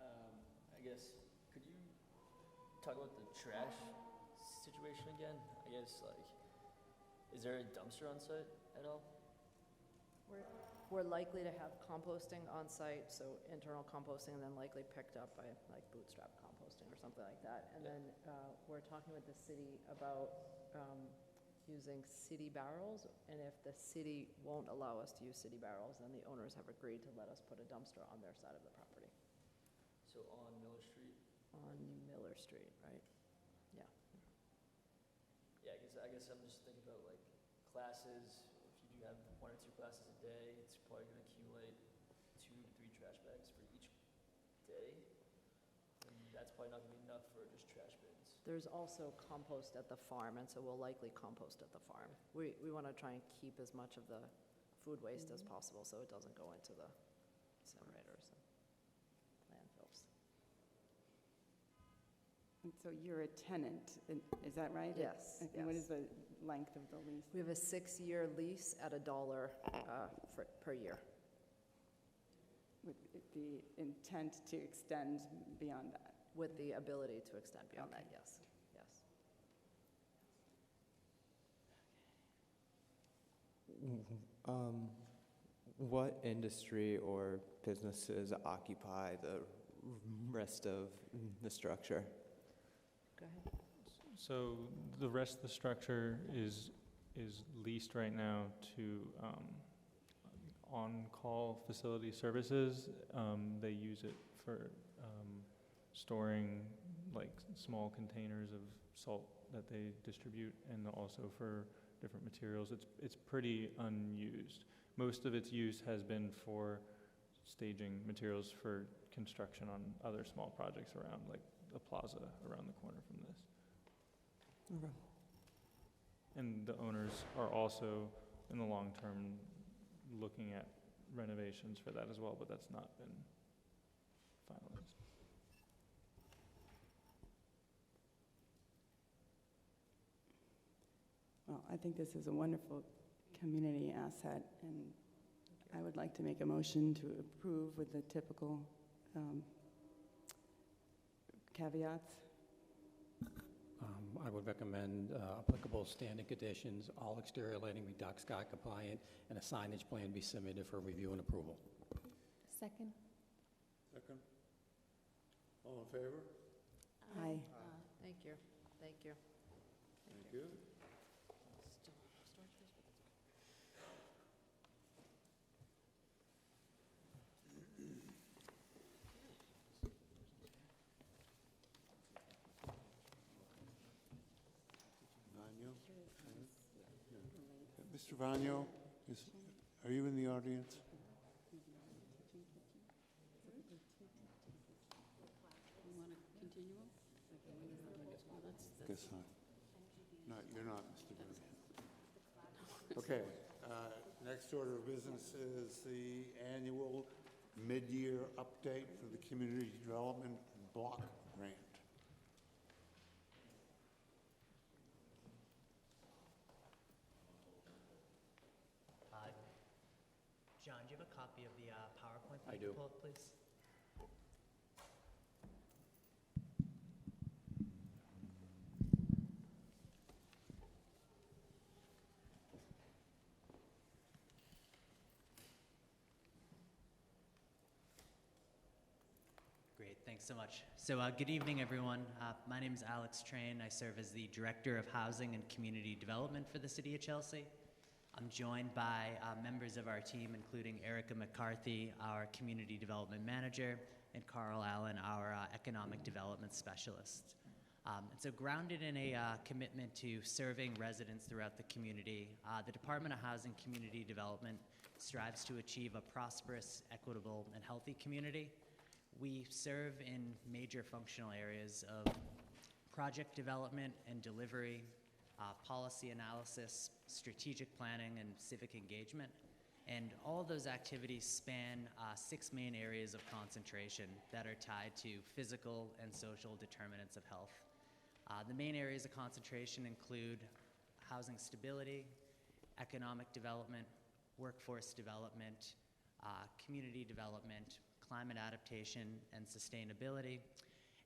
I guess, could you talk about the trash situation again? I guess, like, is there a dumpster on site at all? We're likely to have composting on site, so internal composting, and then likely picked up by like bootstrap composting or something like that. And then we're talking with the city about using city barrels, and if the city won't allow us to use city barrels, then the owners have agreed to let us put a dumpster on their side of the property, So on Miller Street? on Miller Street, right? Yeah. Yeah, I guess I'm just thinking about like classes. If you do have 1 or 2 classes a day, it's probably gonna accumulate 2 to 3 trash bags for each day. And that's probably not gonna be enough for just trash bins. There's also compost at the farm, and so we'll likely compost at the farm. We want to try and keep as much of the food waste as possible, so it doesn't go into the incinerators and landfills. And so you're a tenant, is that right? Yes, And what yes. is the length of the lease? We have a 6-year lease at $1 per year. With the intent to extend beyond that? With the ability to extend beyond that, yes, yes. What industry or businesses occupy the rest of the structure? Go ahead. So the rest of the structure is leased right now to on-call facility services. They use it for storing like small containers of salt that they distribute, and also for different materials. It's pretty unused. Most of its use has been for staging materials for construction on other small projects around, like the plaza around the corner from this. Okay. And the owners are also, in the long term, looking at renovations for that as well, but that's not been finalized. Well, I think this is a wonderful community asset, and I would like to make a motion to approve with the typical caveats. I would recommend applicable standard conditions, all exterior lighting be dark sky compliant, and a signage plan be submitted for review and approval. Second. Second? All in favor? Aye. Thank you, thank you. Thank you. Vagno? Mr. Vagno, are you in the audience? Guess not. No, you're not, Mr. Vagno. Okay, next order of business is the annual mid-year update for the Community Development Block Grant. John, do you have a copy of the PowerPoint that I you can do. pull up, please? Great, thanks so much. So good evening, everyone. My name is Alex Train. I serve as the Director of Housing and Community Development for the City of Chelsea. I'm joined by members of our team, including Erica McCarthy, our Community Development Manager, and Carl Allen, our Economic Development Specialist. And so grounded in a commitment to serving residents throughout the community, the Department of Housing Community Development strives to achieve a prosperous, equitable, and healthy community. We serve in major functional areas of project development and delivery, policy analysis, strategic planning, and civic engagement. And all of those activities span 6 main areas of concentration that are tied to physical and social determinants of health. The main areas of concentration include housing stability, economic development, workforce development, community development, climate adaptation and sustainability,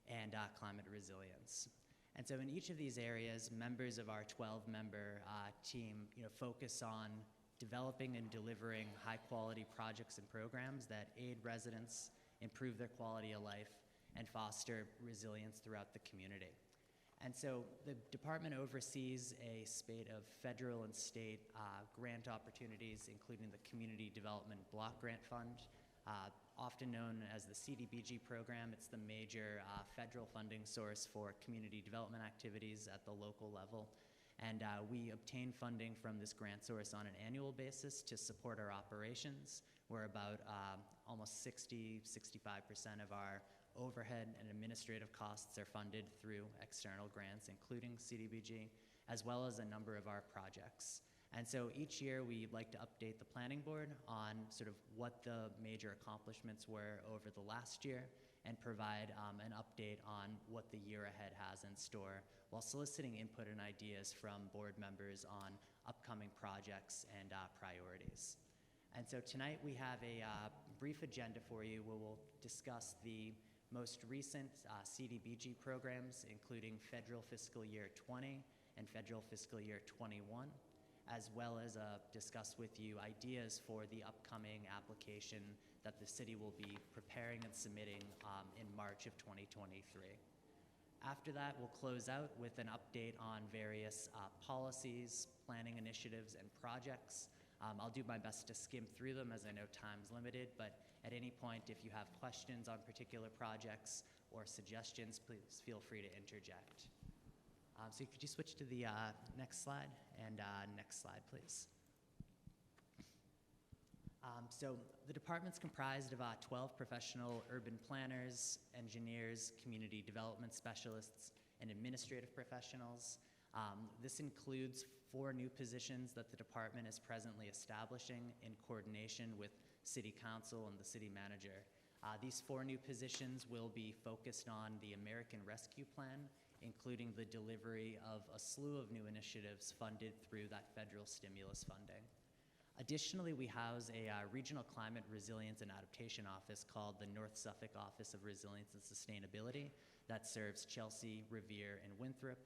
and climate resilience. And so in each of these areas, members of our 12-member team focus on developing and delivering high-quality projects and programs that aid residents, improve their quality of life, and foster resilience throughout the community. And so the department oversees a spate of federal and state grant opportunities, including the Community Development Block Grant Fund, often known as the CDBG program. It's the major federal funding source for community development activities at the local level. And we obtain funding from this grant source on an annual basis to support our operations, where about almost 65% of our overhead and administrative costs are funded through external grants, including CDBG, as well as a number of our projects. And so each year we like to update the planning board on sort of what the major accomplishments were over the last year and provide an update on what the year ahead has in store, while soliciting input and ideas from board members on upcoming projects and priorities. And so tonight we have a brief agenda for you where we'll discuss the most recent CDBG programs, including federal fiscal year 20 and federal fiscal year 21, as well as discuss with you ideas for the upcoming application that the city will be preparing and submitting in March of 2023. After that, we'll close out with an update on various policies, planning initiatives, and projects. I'll do my best to skim through them as I know time's limited, but at any point, if you have questions on particular projects or suggestions, please feel free to interject. So could you switch to the next slide? And next slide, please. So the department's comprised of 12 professional urban planners, engineers, community development specialists, and administrative professionals. This includes 4 new positions that the department is presently establishing in coordination with City Council and the City Manager. These 4 new positions will be focused on the American Rescue Plan, including the delivery of a slew of new initiatives funded through that federal stimulus funding. Additionally, we house a regional climate resilience and adaptation office called the North Suffolk Office of Resilience and Sustainability that serves Chelsea, Revere, and Winthrop,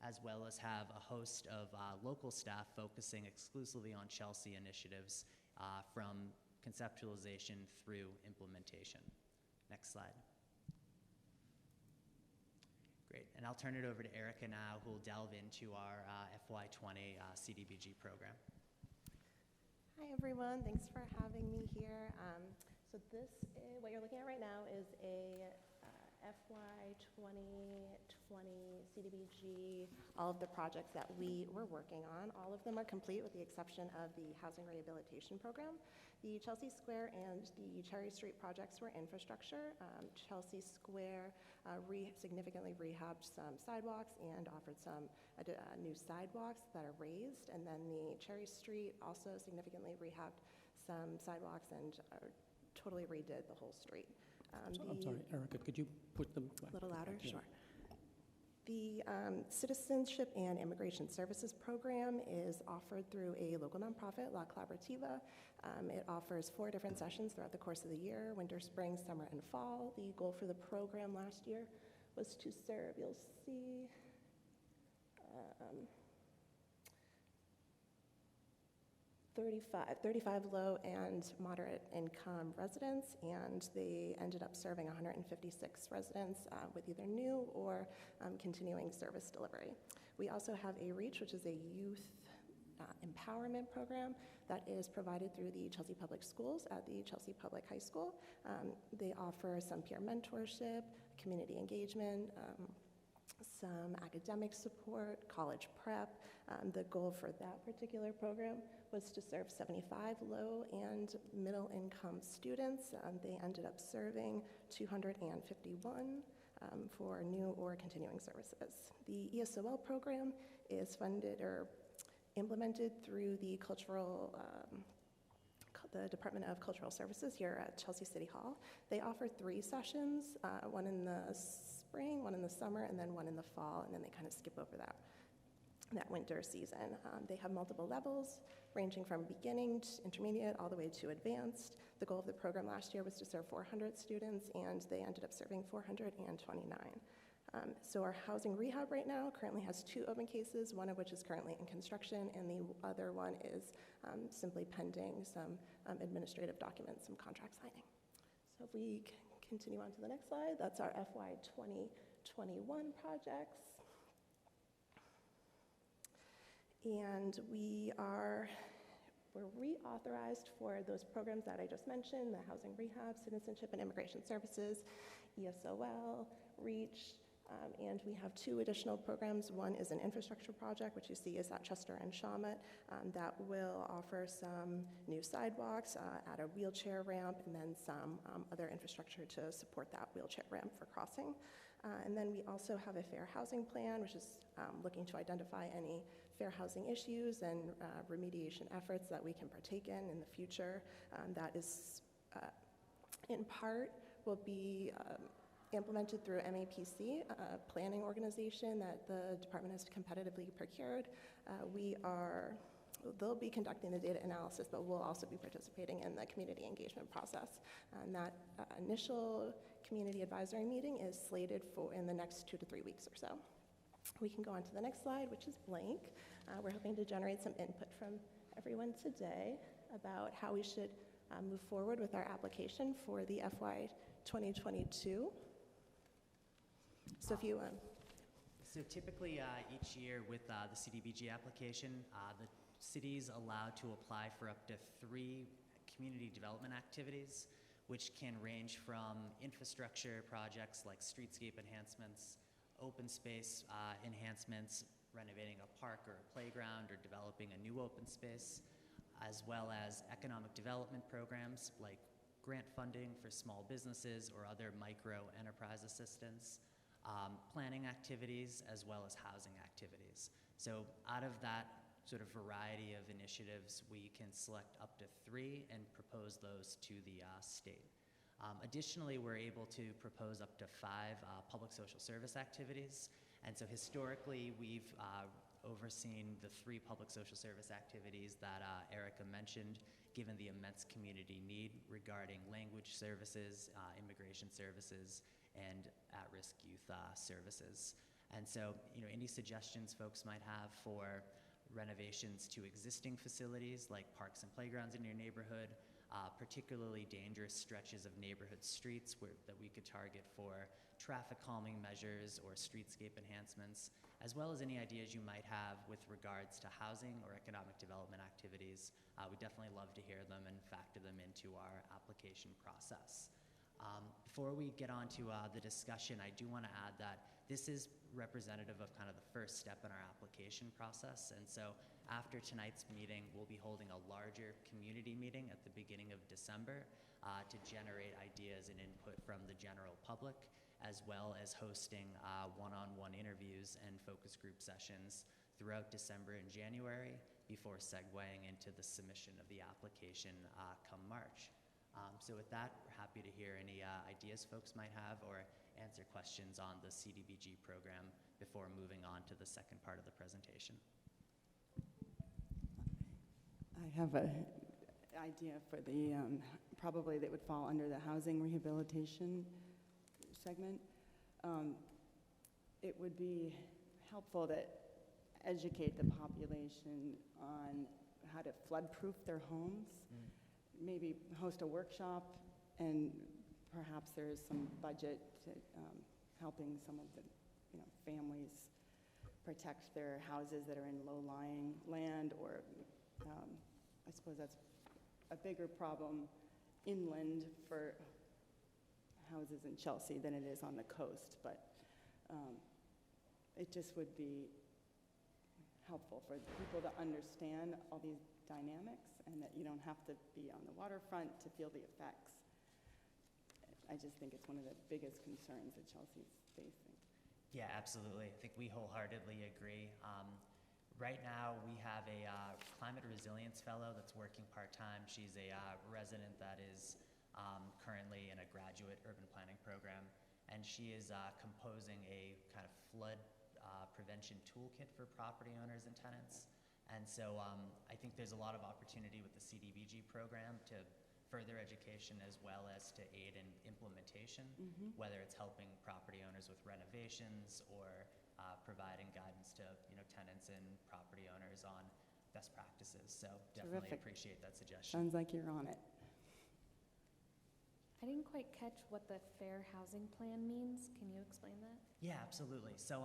as well as have a host of local staff focusing exclusively on Chelsea initiatives from conceptualization through implementation. Next slide. Great, and I'll turn it over to Erica now, who will delve into our FY20 CDBG program. Hi everyone, thanks for having me here. So this, what you're looking at right now is a FY 2020 CDBG, all of the projects that we were working on. All of them are complete with the exception of the housing rehabilitation program. The Chelsea Square and the Cherry Street projects were infrastructure. Chelsea Square significantly rehabbed some sidewalks and offered some new sidewalks that are raised. And then the Cherry Street also significantly rehabbed some sidewalks and totally redid the whole street. I'm sorry, Erica, could you put them? A little louder? Yeah. Sure. The Citizenship and Immigration Services program is offered through a local nonprofit, La Colaborativa. It offers 4 different sessions throughout the course of the year, winter, spring, summer, and fall. The goal for the program last year was to serve, you'll see, 35 low and moderate income residents, and they ended up serving 156 residents with either new or continuing service delivery. We also have a REACH, which is a youth empowerment program that is provided through the Chelsea Public Schools at the Chelsea Public High School. They offer some peer mentorship, community engagement, some academic support, college prep. The goal for that particular program was to serve 75 low and middle income students. They ended up serving 251 for new or continuing services. The ESOL program is funded or implemented through the the Department of Cultural Services here at Chelsea City Hall. They offer 3 sessions, one in the spring, one in the summer, and then one in the fall, and then they kind of skip over that winter season. They have multiple levels, ranging from beginning to intermediate all the way to advanced. The goal of the program last year was to serve 400 students, and they ended up serving 429. So our housing rehab right now currently has 2 open cases, one of which is currently in construction, and the other one is simply pending some administrative documents, some contract signing. So if we continue on to the next slide, that's our FY 2021 projects. And we're reauthorized for those programs that I just mentioned, the housing rehab, citizenship and immigration services, ESOL, REACH, and we have 2 additional programs. One is an infrastructure project, which you see is at Chester and Shawmut, that will offer some new sidewalks, add a wheelchair ramp, and then some other infrastructure to support that wheelchair ramp for crossing. And then we also have a fair housing plan, which is looking to identify any fair housing issues and remediation efforts that we can partake in the future. That is, in part, will be implemented through MAPC, a planning organization that the department has competitively procured. They'll be conducting the data analysis, but we'll also be participating in the community engagement process. And that initial community advisory meeting is slated for in the next 2 to 3 weeks or so. We can go on to the next slide, which is blank. We're hoping to generate some input from everyone today about how we should move forward with our application for the FY 2022. So if you So typically each year with the CDBG application, the city is allowed to apply for up to 3 community development activities, which can range from infrastructure projects like streetscape enhancements, open space enhancements, renovating a park or a playground, or developing a new open space, as well as economic development programs like grant funding for small businesses or other micro enterprise assistance, planning activities, as well as housing activities. So out of that sort of variety of initiatives, we can select up to 3 and propose those to the state. Additionally, we're able to propose up to 5 public social service activities. And so historically, we've overseen the 3 public social service activities that Erica mentioned, given the immense community need regarding language services, immigration services, and at-risk youth services. And so, any suggestions folks might have for renovations to existing facilities like parks and playgrounds in your neighborhood, particularly dangerous stretches of neighborhood streets that we could target for traffic calming measures or streetscape enhancements, as well as any ideas you might have with regards to housing or economic development activities. We'd definitely love to hear them and factor them into our application process. Before we get on to the discussion, I do want to add that this is representative of kind of the first step in our application process. And so after tonight's meeting, we'll be holding a larger community meeting at the beginning of December to generate ideas and input from the general public, as well as hosting one-on-one interviews and focus group sessions throughout December and January before segueing into the submission of the application come March. So with that, we're happy to hear any ideas folks might have or answer questions on the CDBG program before moving on to the second part of the presentation. I have an idea for the, probably that would fall under the housing rehabilitation segment. It would be helpful to educate the population on how to flood-proof their homes. Maybe host a workshop, and perhaps there's some budget to helping some of the families protect their houses that are in low-lying land, or I suppose that's a bigger problem inland for houses in Chelsea than it is on the coast, but it just would be helpful for people to understand all these dynamics, and that you don't have to be on the waterfront to feel the effects. I just think it's one of the biggest concerns that Chelsea's facing. Yeah, absolutely. I think we wholeheartedly agree. Right now, we have a climate resilience fellow that's working part-time. She's a resident that is currently in a graduate urban planning program, and she is composing a kind of flood prevention toolkit for property owners and tenants. And so I think there's a lot of opportunity with the CDBG program to further education as well as to aid in implementation, whether it's helping property owners with renovations or providing guidance to tenants and property owners on best practices. So definitely Terrific. appreciate that suggestion. Sounds like you're on it. I didn't quite catch what the fair housing plan means. Can you explain that? Yeah, absolutely. So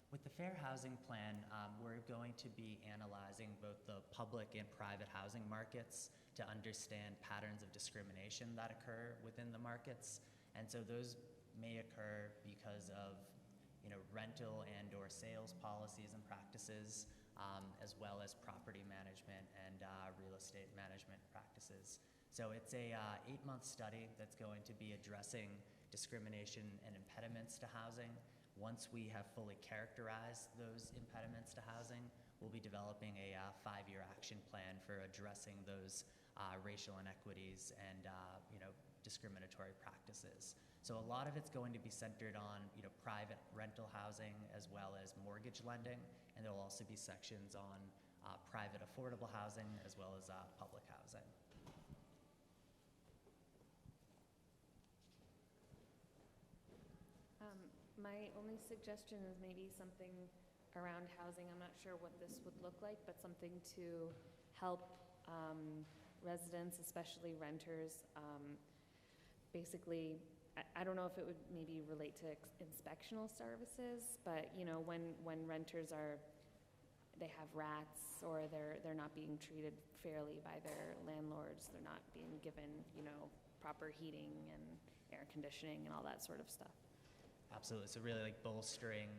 with the Fair Housing Plan, we're going to be analyzing both the public and private housing markets to understand patterns of discrimination that occur within the markets. And so those may occur because of rental and or sales policies and practices, as well as property management and real estate management practices. So it's a 8-month study that's going to be addressing discrimination and impediments to housing. Once we have fully characterized those impediments to housing, we'll be developing a 5-year action plan for addressing those racial inequities and discriminatory practices. So a lot of it's going to be centered on private rental housing as well as mortgage lending, and there will also be sections on private affordable housing as well as public housing. My only suggestion is maybe something around housing. I'm not sure what this would look like, but something to help residents, especially renters. Basically, I don't know if it would maybe relate to inspectional services, but when renters they have rats, or they're not being treated fairly by their landlords, they're not being given proper heating and air conditioning and all that sort of stuff. Absolutely. So really bolstering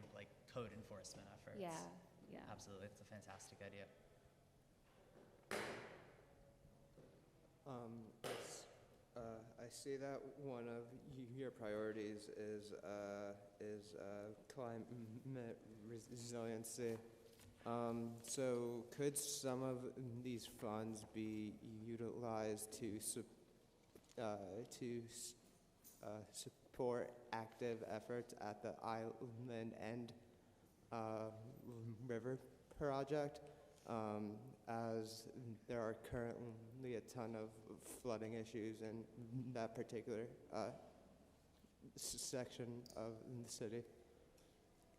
code enforcement efforts. Yeah. Absolutely. It's a fantastic idea. I see that one of your priorities is climate resiliency. So could some of these funds be utilized to support active efforts at the Island End River project, as there are currently a ton of flooding issues in that particular section of the city?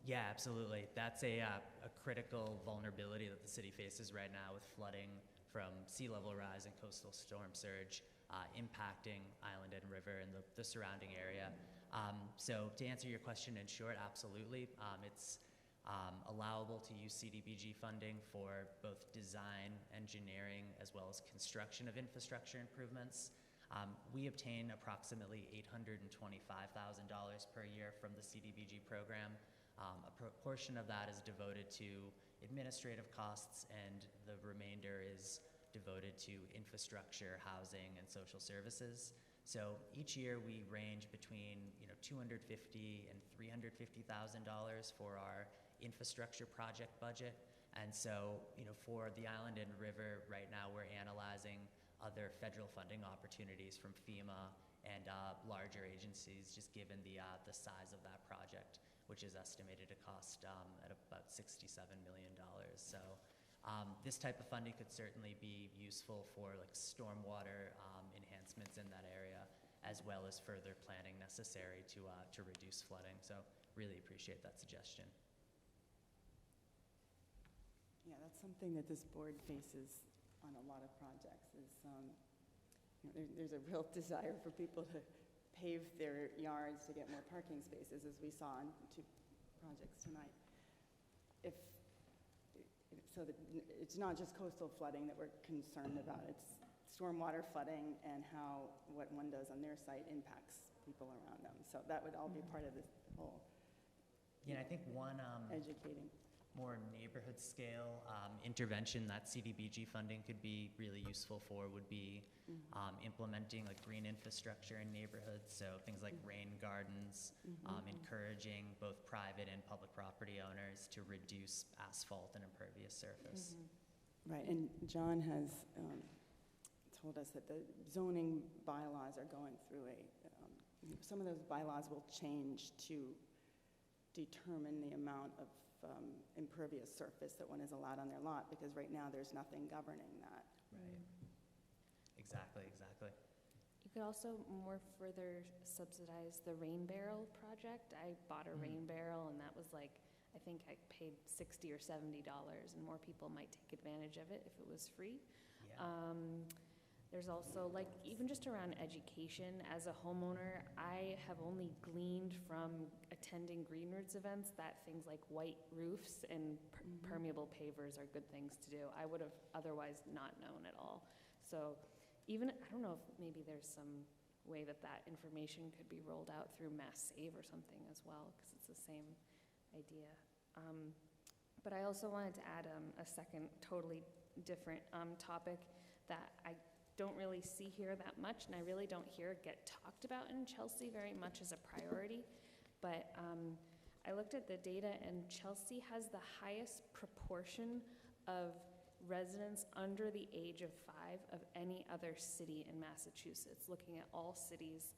Yeah, absolutely. That's a critical vulnerability that the city faces right now with flooding from sea level rise and coastal storm surge impacting Island and River and the surrounding area. So to answer your question in short, absolutely. It's allowable to use CDBG funding for both design, engineering, as well as construction of infrastructure improvements. We obtain approximately $825,000 per year from the CDBG program. A portion of that is devoted to administrative costs, and the remainder is devoted to infrastructure, housing, and social services. So each year we range between $250,000 and $350,000 for our infrastructure project budget. And so for the Island and River right now, we're analyzing other federal funding opportunities from FEMA and larger agencies, just given the size of that project, which is estimated to cost at about $67 million. So this type of funding could certainly be useful for like stormwater enhancements in that area, as well as further planning necessary to reduce flooding. So really appreciate that suggestion. Yeah, that's something that this board faces on a lot of projects is there's a real desire for people to pave their yards to get more parking spaces, as we saw in 2 projects tonight. So that it's not just coastal flooding that we're concerned about, it's stormwater flooding and how what one does on their site impacts people around them. So that would all be part of this whole Yeah, I think one educating. more neighborhood scale intervention that CDBG funding could be really useful for would be implementing like green infrastructure in neighborhoods, so things like rain gardens, encouraging both private and public property owners to reduce asphalt and impervious surface. Right, and John has told us that the zoning bylaws are going through some of those bylaws will change to determine the amount of impervious surface that one is allowed on their lot, because right now there's nothing governing that. Right. Exactly. You could also more further subsidize the rain barrel project. I bought a rain barrel, and that was like, I think I paid $60 or $70, and more people might take advantage of it if it was free. Yeah. There's also, like, even just around education, as a homeowner, I have only gleaned from attending Green Roots events that things like white roofs and permeable pavers are good things to do. I would have otherwise not known at all. So even, I don't know if maybe there's some way that information could be rolled out through Mass Save or something as well, because it's the same idea. But I also wanted to add a second totally different topic that I don't really see here that much, and I really don't hear it get talked about in Chelsea very much as a priority. But I looked at the data, and Chelsea has the highest proportion of residents under the age of 5 of any other city in Massachusetts, looking at all cities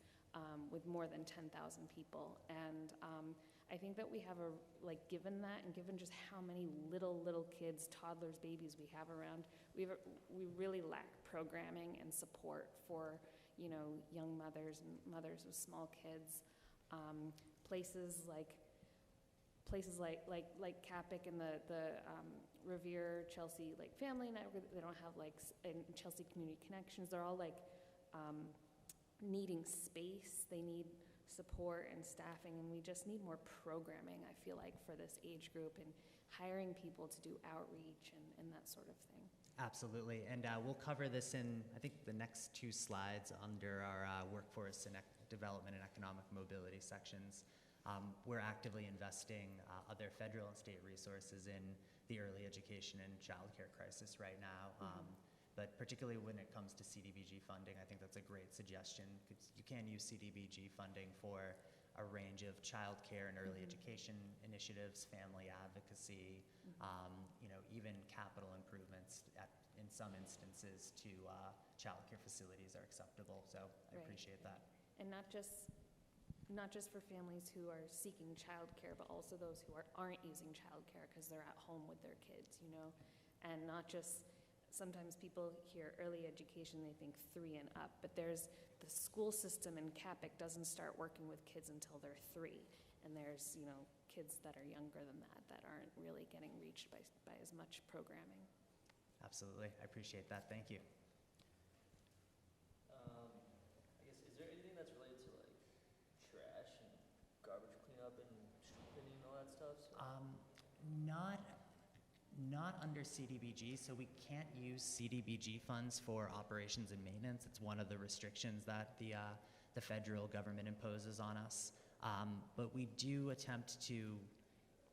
with more than 10,000 people. And I think that we have given that, and given just how many little kids, toddlers, babies we have around, we really lack programming and support for, young mothers and mothers with small kids. Places like Capic and the Revere Chelsea Family Network, they don't have and Chelsea Community Connections. They're all needing space. They need support and staffing, and we just need more programming, I feel like, for this age group, and hiring people to do outreach and that sort of thing. Absolutely, and we'll cover this in, I think, the next 2 slides under our workforce and development and economic mobility sections. We're actively investing other federal and state resources in the early education and childcare crisis right now. But particularly when it comes to CDBG funding, I think that's a great suggestion. You can use CDBG funding for a range of childcare and early education initiatives, family advocacy, even capital improvements in some instances to childcare facilities are acceptable. So I appreciate that. And not just for families who are seeking childcare, but also those who aren't using childcare because they're at home with their kids, and not just. Sometimes people hear early education, they think 3 and up, but there's the school system in Capic doesn't start working with kids until they're 3. And there's, kids that are younger than that aren't really getting reached by as much programming. Absolutely. I appreciate that. Thank you. I guess, is there anything that's related to like trash and garbage cleanup and street cleaning and all that stuff? So, Not under CDBG, so we can't use CDBG funds for operations and maintenance. It's one of the restrictions that the federal government imposes on us. But we do attempt to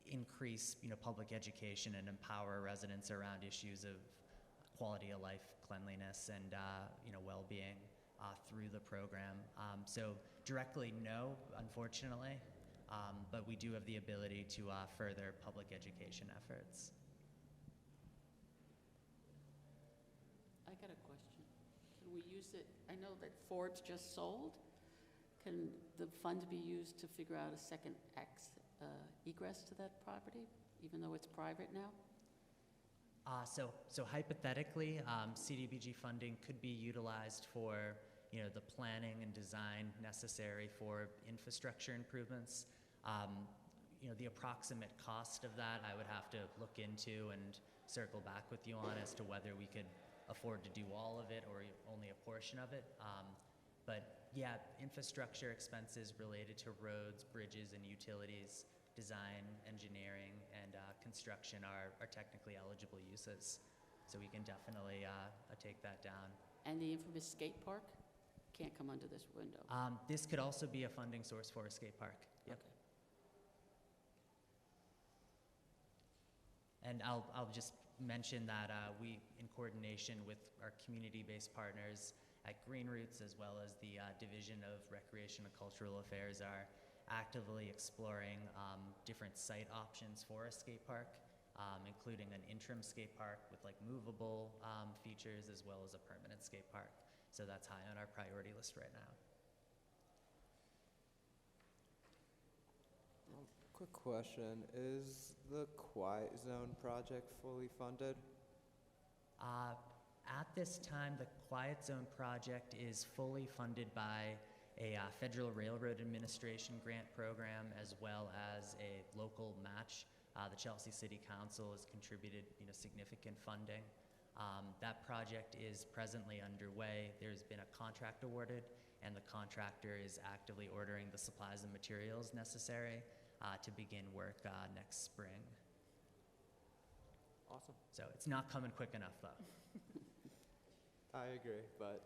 increase, public education and empower residents around issues of quality of life, cleanliness, and well-being through the program. So directly, no, unfortunately, but we do have the ability to further public education efforts. I got a question. Can we use it, I know that Ford's just sold. Can the funds be used to figure out a second egress to that property, even though it's private now? So hypothetically, CDBG funding could be utilized for, the planning and design necessary for infrastructure improvements. The approximate cost of that, I would have to look into and circle back with you on as to whether we could afford to do all of it or only a portion of it. But yeah, infrastructure expenses related to roads, bridges, and utilities, design, engineering, and construction are technically eligible uses. So we can definitely take that down. And the infamous skate park can't come under this window? This could also be a funding source for a skate park. Yep. Okay. And I'll just mention that we, in coordination with our community-based partners at Green Roots, as well as the Division of Recreation and Cultural Affairs, are actively exploring different site options for a skate park, including an interim skate park with like movable features, as well as a permanent skate park. So that's high on our priority list right now. Quick question, is the Quiet Zone project fully funded? At this time, the Quiet Zone project is fully funded by a Federal Railroad Administration grant program, as well as a local match. The Chelsea City Council has contributed, significant funding. That project is presently underway. There's been a contract awarded, and the contractor is actively ordering the supplies and materials necessary to begin work next spring. Awesome. So it's not coming quick enough, though. I agree, but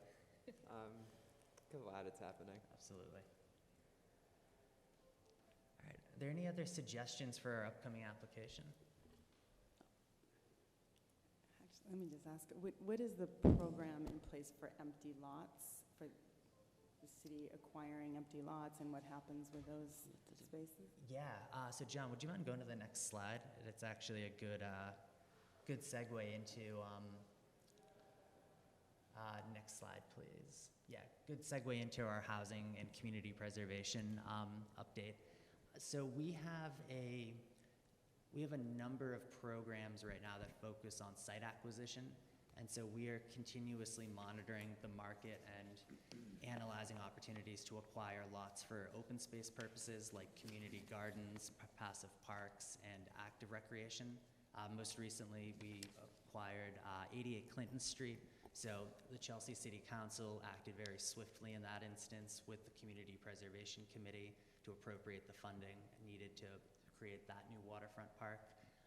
glad it's happening. Absolutely. All right. Are there any other suggestions for our upcoming application? Actually, let me just ask, what is the program in place for empty lots, for the city acquiring empty lots, and what happens with those spaces? Yeah. So John, would you mind going to the next slide? It's actually a good segue into next slide, please. Yeah, good segue into our housing and community preservation update. So we have a number of programs right now that focus on site acquisition, and so we are continuously monitoring the market and analyzing opportunities to acquire lots for open space purposes like community gardens, passive parks, and active recreation. Most recently, we acquired 88 Clinton Street. So the Chelsea City Council acted very swiftly in that instance with the Community Preservation Committee to appropriate the funding needed to create that new waterfront park.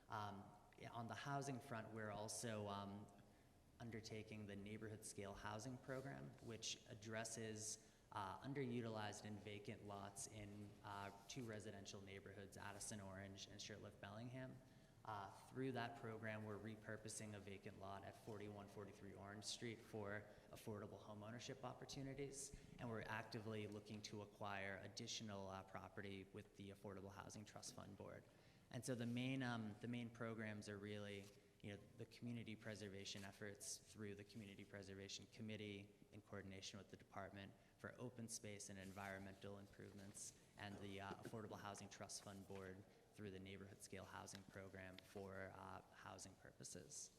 On the housing front, we're also undertaking the neighborhood scale housing program, which addresses underutilized and vacant lots in two residential neighborhoods, Addison Orange and Shirtlift Bellingham. Through that program, we're repurposing a vacant lot at 4143 Orange Street for affordable homeownership opportunities, and we're actively looking to acquire additional property with the Affordable Housing Trust Fund Board. And so the main programs are really, the community preservation efforts through the Community Preservation Committee in coordination with the department for open space and environmental improvements, and the Affordable Housing Trust Fund Board through the neighborhood scale housing program for housing purposes.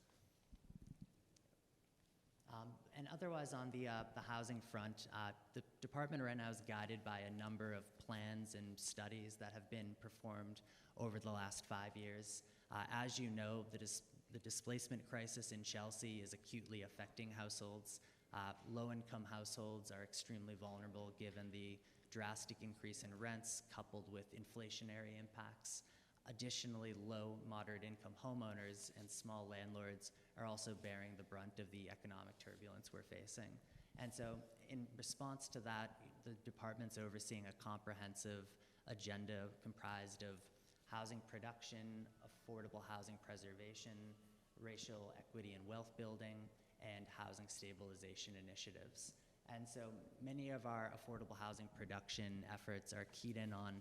And otherwise, on the housing front, the department right now is guided by a number of plans and studies that have been performed over the last 5 years. As you know, the displacement crisis in Chelsea is acutely affecting households. Low-income households are extremely vulnerable given the drastic increase in rents coupled with inflationary impacts. Additionally, low, moderate-income homeowners and small landlords are also bearing the brunt of the economic turbulence we're facing. And so in response to that, the department's overseeing a comprehensive agenda comprised of housing production, affordable housing preservation, racial equity and wealth building, and housing stabilization initiatives. And so many of our affordable housing production efforts are keyed in on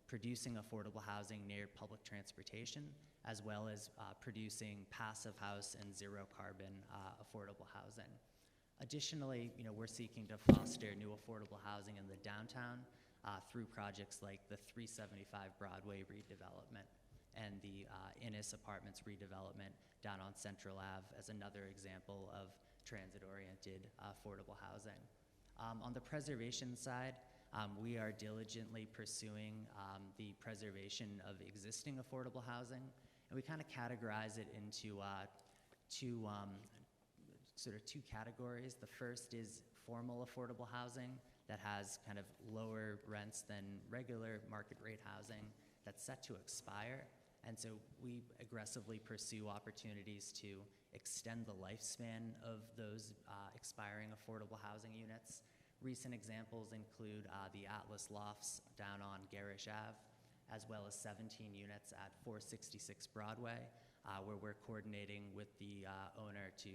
producing affordable housing near public transportation, as well as producing passive house and zero carbon affordable housing. Additionally, we're seeking to foster new affordable housing in the downtown through projects like the 375 Broadway redevelopment and the Innis Apartments redevelopment down on Central Ave as another example of transit-oriented affordable housing. On the preservation side, we are diligently pursuing the preservation of existing affordable housing, and we kind of categorize it into two categories. The first is formal affordable housing that has kind of lower rents than regular market rate housing that's set to expire. And so we aggressively pursue opportunities to extend the lifespan of those expiring affordable housing units. Recent examples include the Atlas Lofts down on Garish Ave, as well as 17 units at 466 Broadway, where we're coordinating with the owner to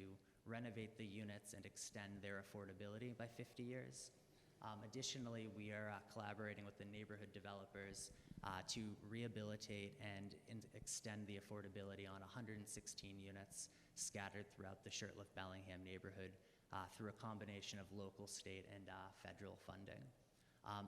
renovate the units and extend their affordability by 50 years. Additionally, we are collaborating with the neighborhood developers to rehabilitate and extend the affordability on 116 units scattered throughout the Shirtliff-Bellingham neighborhood through a combination of local, state, and federal funding.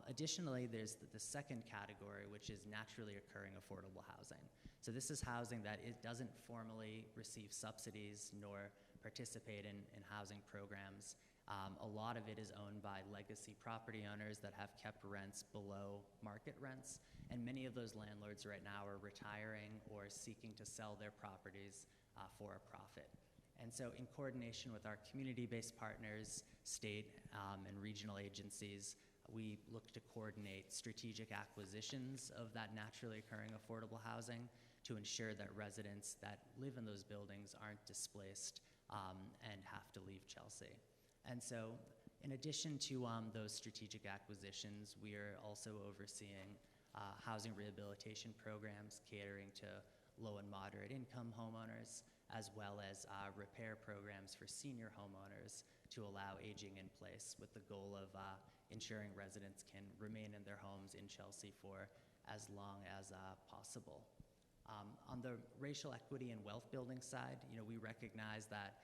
Additionally, there's the second category, which is naturally occurring affordable housing. So this is housing that it doesn't formally receive subsidies nor participate in housing programs. A lot of it is owned by legacy property owners that have kept rents below market rents, and many of those landlords right now are retiring or seeking to sell their properties for a profit. And so in coordination with our community-based partners, state and regional agencies, we look to coordinate strategic acquisitions of that naturally occurring affordable housing to ensure that residents that live in those buildings aren't displaced and have to leave Chelsea. And so in addition to those strategic acquisitions, we are also overseeing housing rehabilitation programs catering to low and moderate income homeowners, as well as repair programs for senior homeowners to allow aging in place, with the goal of ensuring residents can remain in their homes in Chelsea for as long as possible. On the racial equity and wealth building side, we recognize that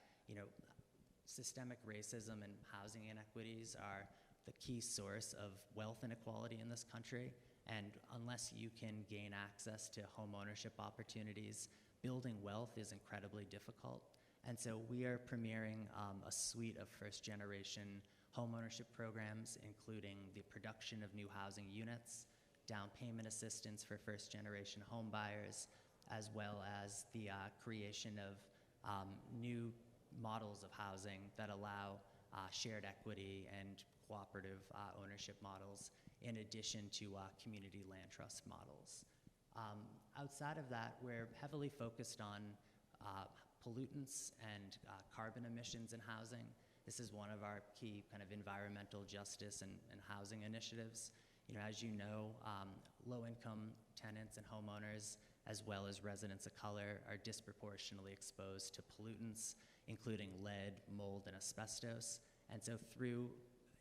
systemic racism and housing inequities are the key source of wealth inequality in this country, and unless you can gain access to home ownership opportunities, building wealth is incredibly difficult. And so we are premiering a suite of first-generation homeownership programs, including the production of new housing units, down payment assistance for first-generation home buyers, as well as the creation of new models of housing that allow shared equity and cooperative ownership models, in addition to community land trust models. Outside of that, we're heavily focused on pollutants and carbon emissions in housing. This is one of our key kind of environmental justice and housing initiatives. As you know, low-income tenants and homeowners, as well as residents of color, are disproportionately exposed to pollutants, including lead, mold, and asbestos. And so through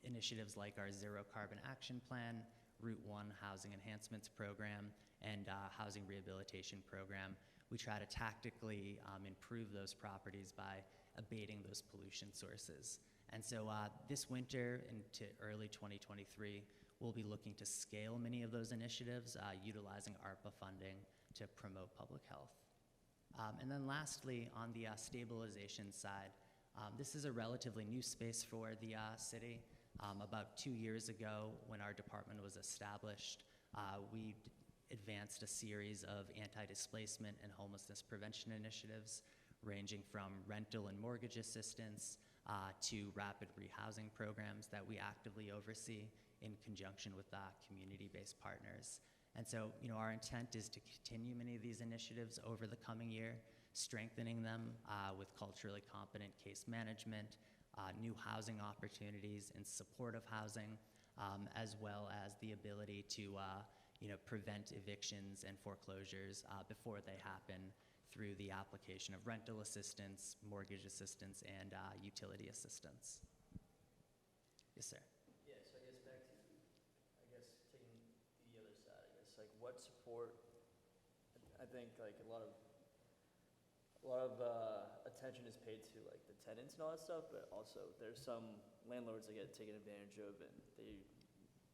initiatives like our Zero Carbon Action Plan, Route 1 Housing Enhancements Program, and Housing Rehabilitation Program, we try to tactically improve those properties by abating those pollution sources. And so this winter into early 2023, we'll be looking to scale many of those initiatives, utilizing ARPA funding to promote public health. And then lastly, on the stabilization side, This is a relatively new space for the city. About 2 years ago, when our department was established, we advanced a series of anti-displacement and homelessness prevention initiatives, ranging from rental and mortgage assistance to rapid rehousing programs that we actively oversee in conjunction with community-based partners. And so, our intent is to continue many of these initiatives over the coming year, strengthening them with culturally competent case management, new housing opportunities and supportive housing, as well as the ability to prevent evictions and foreclosures before they happen through the application of rental assistance, mortgage assistance, and utility assistance. Yes, sir. Yeah, so I guess back to, taking the other side, like what support, I think like a lot of attention is paid to like the tenants and all that stuff, but also there's some landlords that get taken advantage of and they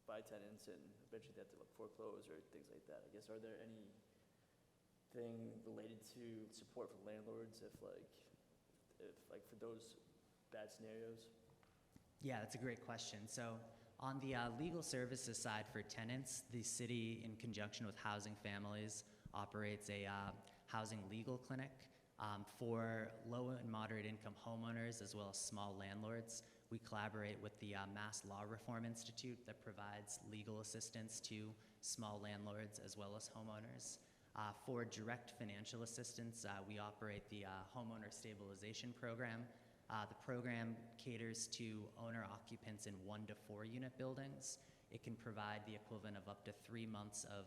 buy tenants and eventually they have to foreclose or things like that. I guess, are there anything related to support for landlords if for those bad scenarios? Yeah, that's a great question. So on the legal services side for tenants, the city, in conjunction with Housing Families, operates a housing legal clinic for low and moderate income homeowners as well as small landlords. We collaborate with the Mass Law Reform Institute that provides legal assistance to small landlords as well as homeowners. For direct financial assistance, we operate the Homeowner Stabilization Program. The program caters to owner-occupants in 1 to 4 unit buildings. It can provide the equivalent of up to 3 months of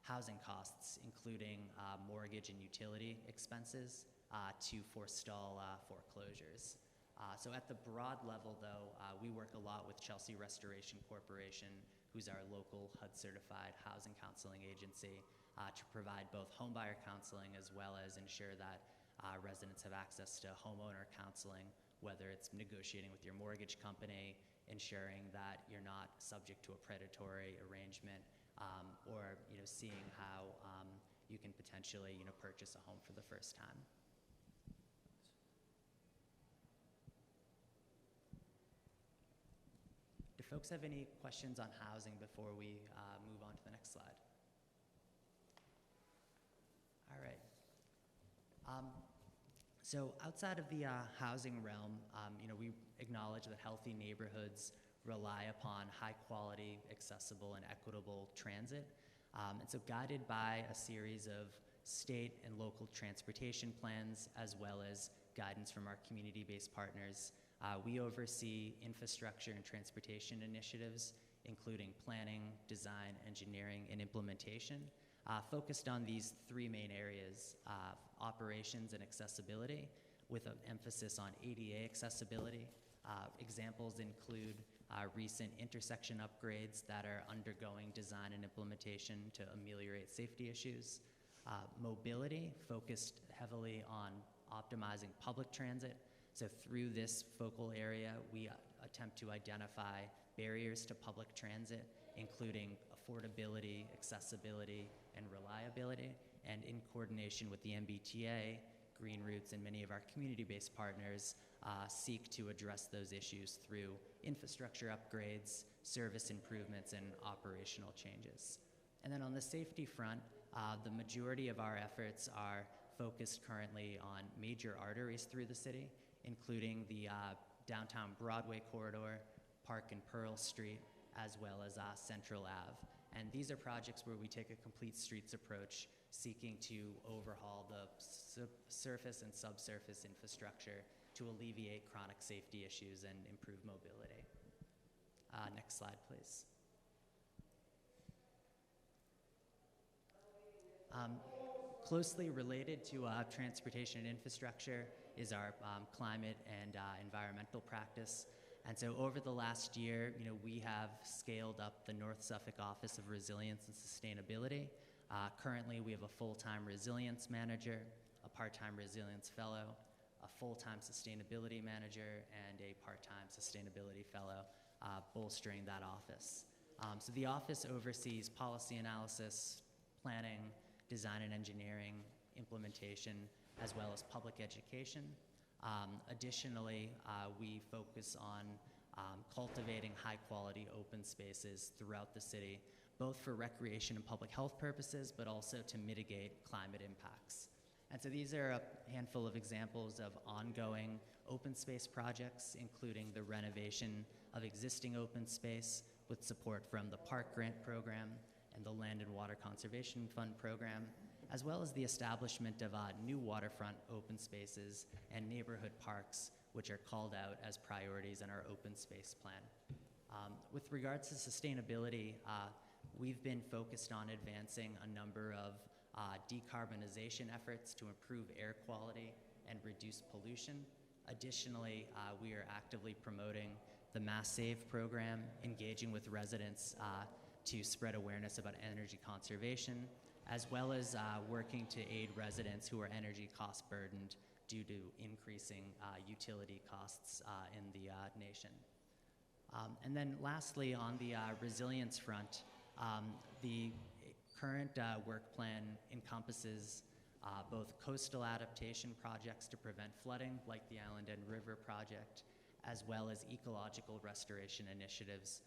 housing costs, including mortgage and utility expenses, to forestall foreclosures. So at the broad level, though, we work a lot with Chelsea Restoration Corporation, who's our local HUD-certified housing counseling agency, to provide both homebuyer counseling as well as ensure that residents have access to homeowner counseling, whether it's negotiating with your mortgage company, ensuring that you're not subject to a predatory arrangement, or seeing how you can potentially purchase a home for the first time. Do folks have any questions on housing before we move on to the next slide? All right. So outside of the housing realm, we acknowledge that healthy neighborhoods rely upon high quality, accessible, and equitable transit. And so guided by a series of state and local transportation plans, as well as guidance from our community-based partners, we oversee infrastructure and transportation initiatives, including planning, design, engineering, and implementation, focused on these 3 main areas: operations and accessibility, with an emphasis on ADA accessibility. Examples include recent intersection upgrades that are undergoing design and implementation to ameliorate safety issues. Mobility, focused heavily on optimizing public transit. So through this focal area, we attempt to identify barriers to public transit, including affordability, accessibility, and reliability. And in coordination with the MBTA, Green Routes, and many of our community-based partners, seek to address those issues through infrastructure upgrades, service improvements, and operational changes. And then on the safety front, the majority of our efforts are focused currently on major arteries through the city, including the downtown Broadway corridor, Park and Pearl Street, as well as Central Ave. And these are projects where we take a complete streets approach, seeking to overhaul the surface and subsurface infrastructure to alleviate chronic safety issues and improve mobility. Next slide, please. Closely related to transportation and infrastructure is our climate and environmental practice. And so over the last year, we have scaled up the North Suffolk Office of Resilience and Sustainability. Currently, we have a full-time resilience manager, a part-time resilience fellow, a full-time sustainability manager, and a part-time sustainability fellow, bolstering that office. So the office oversees policy analysis, planning, design and engineering, implementation, as well as public education. Additionally, we focus on cultivating high-quality open spaces throughout the city, both for recreation and public health purposes, but also to mitigate climate impacts. And so these are a handful of examples of ongoing open space projects, including the renovation of existing open space with support from the Park Grant Program and the Land and Water Conservation Fund Program, as well as the establishment of new waterfront open spaces and neighborhood parks, which are called out as priorities in our open space plan. With regards to sustainability, we've been focused on advancing a number of decarbonization efforts to improve air quality and reduce pollution. Additionally, we are actively promoting the Mass Save program, engaging with residents to spread awareness about energy conservation, as well as working to aid residents who are energy cost burdened due to increasing utility costs in the nation. And then lastly, on the resilience front, the current work plan encompasses both coastal adaptation projects to prevent flooding, like the Island End River project, as well as ecological restoration initiatives,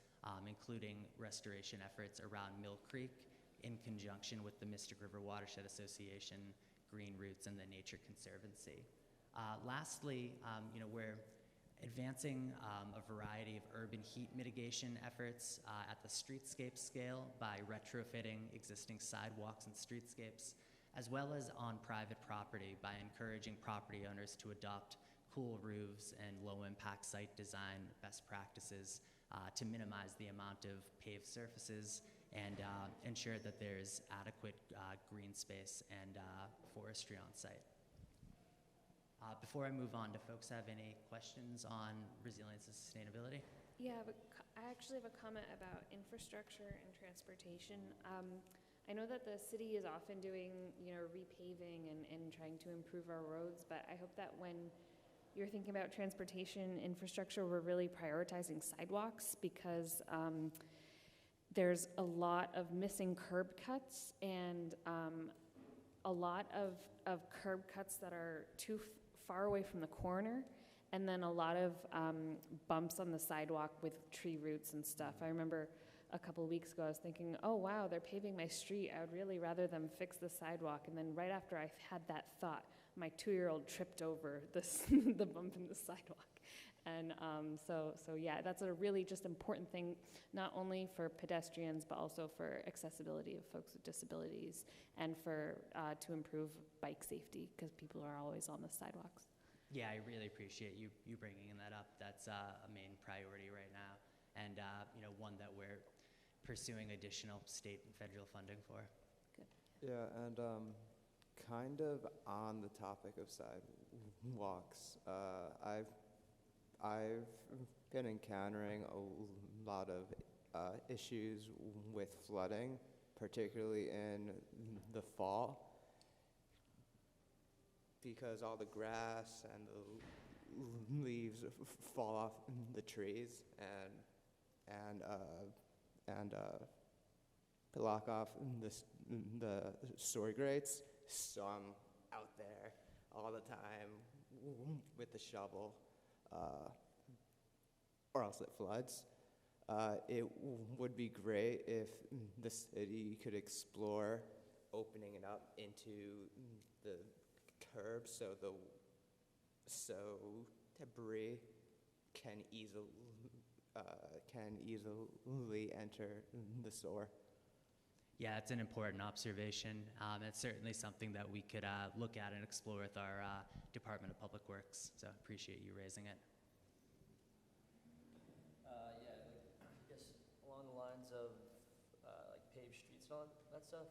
including restoration efforts around Mill Creek in conjunction with the Mystic River Watershed Association, Green Roots, and the Nature Conservancy. Lastly, we're advancing a variety of urban heat mitigation efforts at the streetscape scale by retrofitting existing sidewalks and streetscapes, as well as on private property by encouraging property owners to adopt cool roofs and low-impact site design best practices to minimize the amount of paved surfaces and ensure that there's adequate green space and forestry on site. Before I move on, do folks have any questions on resilience and sustainability? Yeah, but I actually have a comment about infrastructure and transportation. I know that the city is often doing, repaving and trying to improve our roads, but I hope that when you're thinking about transportation infrastructure, we're really prioritizing sidewalks, because there's a lot of missing curb cuts and a lot of curb cuts that are too far away from the corner, and then a lot of bumps on the sidewalk with tree roots and stuff. I remember a couple of weeks ago I was thinking, oh wow, they're paving my street. I would really rather them fix the sidewalk. And then right after I had that thought, my 2-year-old tripped over the bump in the sidewalk. And so yeah, that's a really just important thing, not only for pedestrians, but also for accessibility of folks with disabilities, and for to improve bike safety, because people are always on the sidewalks. Yeah, I really appreciate you bringing that up. That's a main priority right now, and one that we're pursuing additional state and federal funding for. Good. Yeah, and kind of on the topic of sidewalks, I've been encountering a lot of issues with flooding, particularly in the fall, because all the grass and the leaves fall off the trees and block off the sewer grates. So I'm out there all the time with the shovel, or else it floods. It would be great if the city could explore opening it up into the curbs so debris can easily enter the sewer. Yeah, it's an important observation. It's certainly something that we could look at and explore with our Department of Public Works. So I appreciate you raising it. I guess along the lines of like paved streets and all that stuff,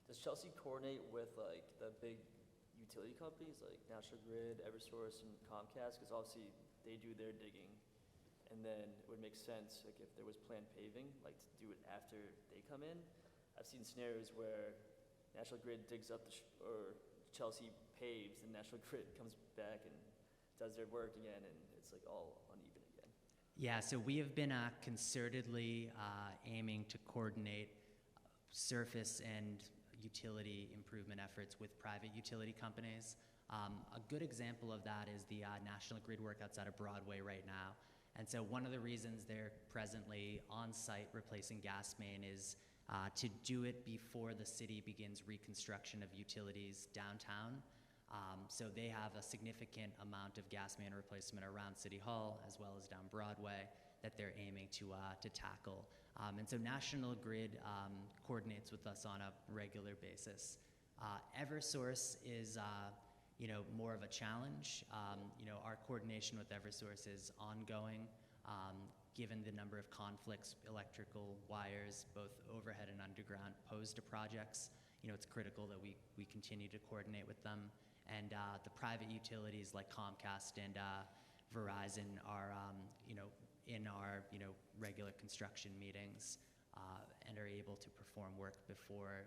does Chelsea coordinate with like the big utility companies like National Grid, Eversource, and Comcast? Because obviously they do their digging, and then it would make sense like if there was planned paving, like to do it after they come in. I've seen scenarios where National Grid digs up or Chelsea paves, and National Grid comes back and does their work again, and it's like all uneven again. Yeah, so we have been concertedly aiming to coordinate surface and utility improvement efforts with private utility companies. A good example of that is the National Grid work outside of Broadway right now. And so one of the reasons they're presently on site replacing gas main is to do it before the city begins reconstruction of utilities downtown. So they have a significant amount of gas main replacement around City Hall as well as down Broadway that they're aiming to tackle. And so National Grid coordinates with us on a regular basis. Eversource is more of a challenge. Our coordination with Eversource is ongoing, given the number of conflicts, electrical wires, both overhead and underground, posed to projects. It's critical that we continue to coordinate with them. And the private utilities like Comcast and Verizon are, in our, regular construction meetings and are able to perform work before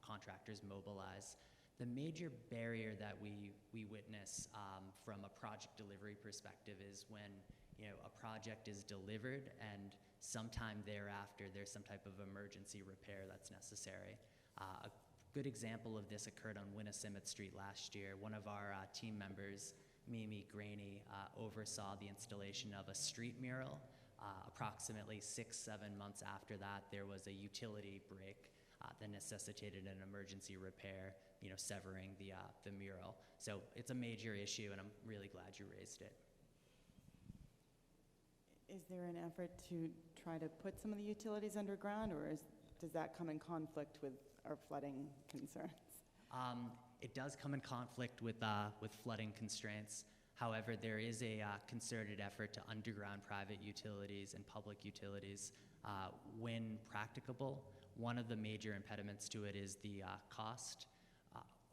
contractors mobilize. The major barrier that we witness from a project delivery perspective is when a project is delivered and sometime thereafter there's some type of emergency repair that's necessary. A good example of this occurred on Winnisimmet Street last year. One of our team members, Mimi Graney, oversaw the installation of a street mural. Approximately 6-7 months after that, there was a utility break that necessitated an emergency repair, severing the mural. So it's a major issue, and I'm really glad you raised it. Is there an effort to try to put some of the utilities underground, or does that come in conflict with our flooding concerns? It does come in conflict with flooding constraints. However, there is a concerted effort to underground private utilities and public utilities when practicable. One of the major impediments to it is the cost.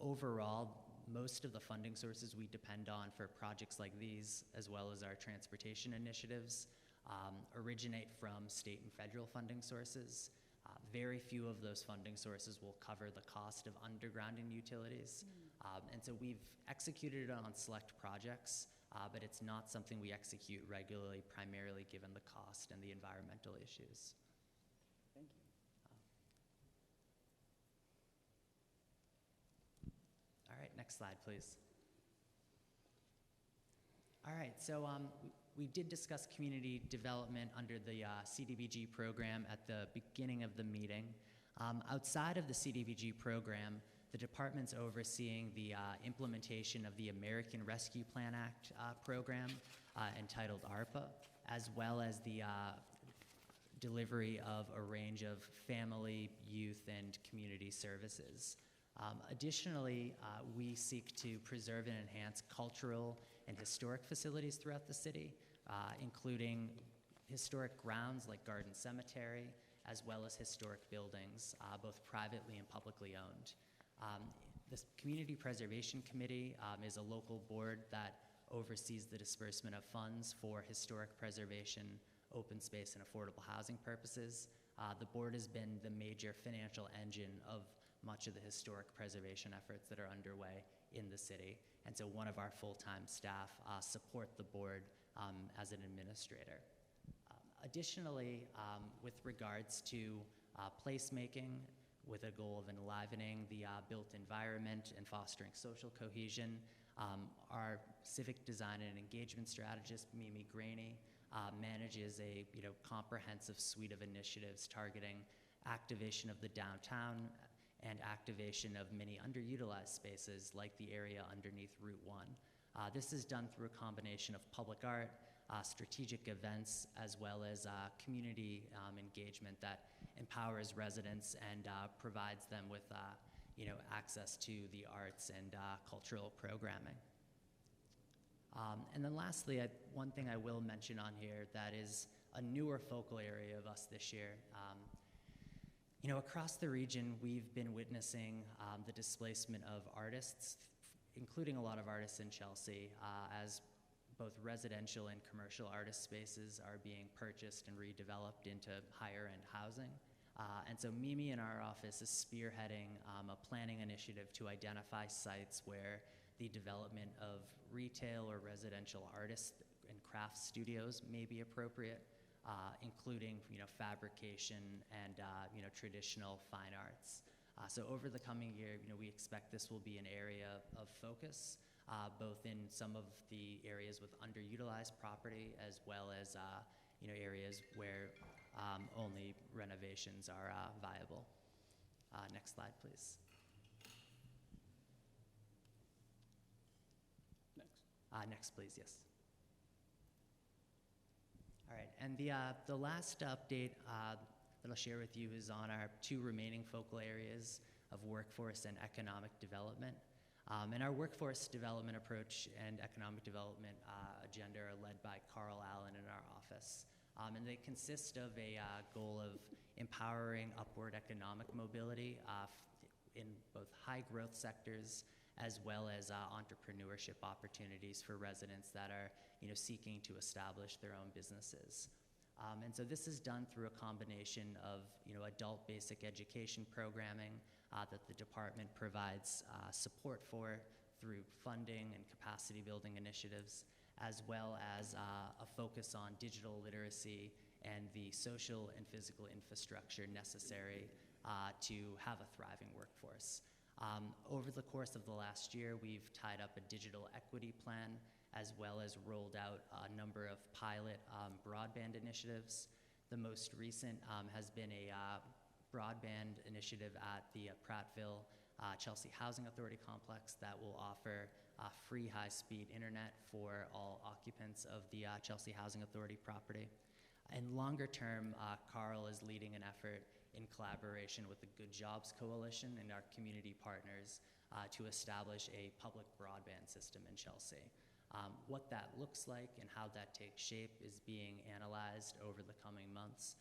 Overall, most of the funding sources we depend on for projects like these, as well as our transportation initiatives, originate from state and federal funding sources. Very few of those funding sources will cover the cost of undergrounding utilities. And so we've executed it on select projects, but it's not something we execute regularly, primarily given the cost and the environmental issues. Thank you. All right, next slide, please. All right, so we did discuss community development under the CDBG program at the beginning of the meeting. Outside of the CDBG program, the department's overseeing the implementation of the American Rescue Plan Act program entitled ARPA, as well as the delivery of a range of family, youth, and community services. Additionally, we seek to preserve and enhance cultural and historic facilities throughout the city, including historic grounds like Garden Cemetery, as well as historic buildings, both privately and publicly owned. The Community Preservation Committee is a local board that oversees the disbursement of funds for historic preservation, open space, and affordable housing purposes. The board has been the major financial engine of much of the historic preservation efforts that are underway in the city. And so one of our full-time staff support the board as an administrator. Additionally, with regards to placemaking, with a goal of enlivening the built environment and fostering social cohesion, our civic design and engagement strategist, Mimi Graney, manages a comprehensive suite of initiatives targeting activation of the downtown and activation of many underutilized spaces like the area underneath Route 1. This is done through a combination of public art, strategic events, as well as community engagement that empowers residents and provides them with access to the arts and cultural programming. And then lastly, one thing I will mention on here that is a newer focal area of us this year. Across the region, we've been witnessing the displacement of artists, including a lot of artists in Chelsea, as both residential and commercial artist spaces are being purchased and redeveloped into higher-end housing. And so Mimi in our office is spearheading a planning initiative to identify sites where the development of retail or residential artists and craft studios may be appropriate, including fabrication and traditional fine arts. So over the coming year, we expect this will be an area of focus both in some of the areas with underutilized property as well as areas where only renovations are viable. Next slide, please. Next, please, yes. All right, and the last update that I'll share with you is on our two remaining focal areas of workforce and economic development. And our workforce development approach and economic development agenda are led by Carl Allen in our office. And they consist of a goal of empowering upward economic mobility in both high growth sectors as well as entrepreneurship opportunities for residents that are seeking to establish their own businesses. And so this is done through a combination of adult basic education programming that the department provides support for through funding and capacity building initiatives, as well as a focus on digital literacy and the social and physical infrastructure necessary to have a thriving workforce. Over the course of the last year, we've tied up a digital equity plan as well as rolled out a number of pilot broadband initiatives. The most recent has been a broadband initiative at the Prattville Chelsea Housing Authority complex that will offer free high-speed internet for all occupants of the Chelsea Housing Authority property. And longer term, Carl is leading an effort in collaboration with the Good Jobs Coalition and our community partners to establish a public broadband system in Chelsea. What that looks like and how that takes shape is being analyzed over the coming months,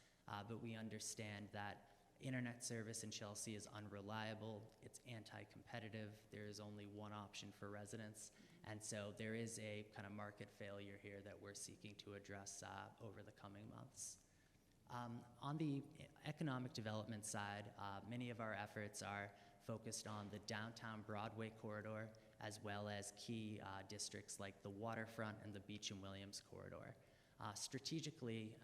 but we understand that internet service in Chelsea is unreliable, it's anti-competitive, there is only one option for residents, and so there is a kind of market failure here that we're seeking to address over the coming months. On the economic development side, many of our efforts are focused on the downtown Broadway corridor, as well as key districts like the waterfront and the Beach and Williams corridor. Strategically,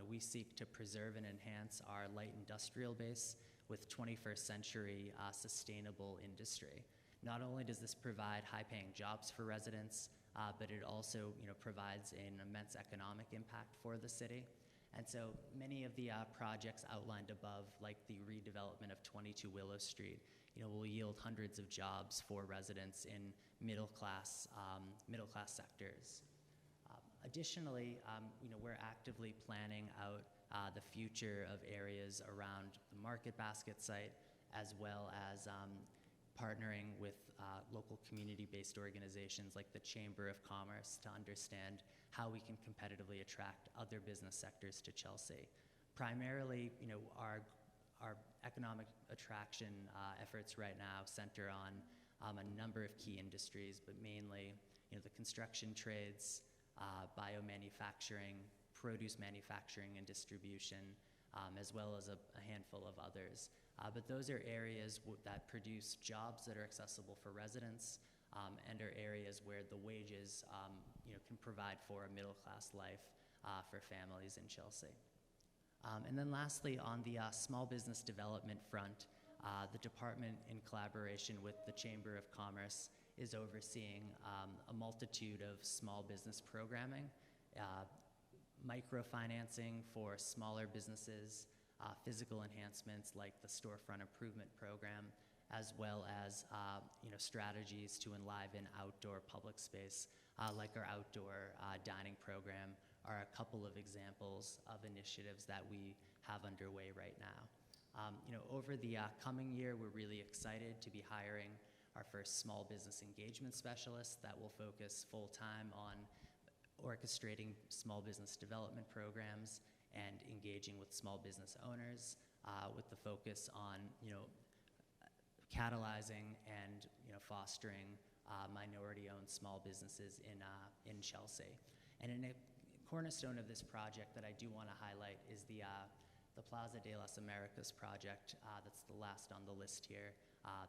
we seek to preserve and enhance our light industrial base with 21st century sustainable industry. Not only does this provide high-paying jobs for residents, but it also provides an immense economic impact for the city. And so many of the projects outlined above, like the redevelopment of 22 Willow Street, will yield hundreds of jobs for residents in middle-class sectors. Additionally, we're actively planning out the future of areas around the Market Basket site, as well as partnering with local community-based organizations like the Chamber of Commerce to understand how we can competitively attract other business sectors to Chelsea. Primarily, our economic attraction efforts right now center on a number of key industries, but mainly the construction trades, biomanufacturing, produce manufacturing and distribution, as well as a handful of others. But those are areas that produce jobs that are accessible for residents and are areas where the wages can provide for a middle-class life for families in Chelsea. And then lastly, on the small business development front, the department, in collaboration with the Chamber of Commerce, is overseeing a multitude of small business programming, microfinancing for smaller businesses, physical enhancements like the storefront improvement program, as well as strategies to enliven outdoor public space, like our outdoor dining program, are a couple of examples of initiatives that we have underway right now. Over the coming year, we're really excited to be hiring our first small business engagement specialist that will focus full-time on orchestrating small business development programs and engaging with small business owners with the focus on catalyzing and fostering minority-owned small businesses in Chelsea. And a cornerstone of this project that I do want to highlight is the Plaza de las Americas project that's the last on the list here,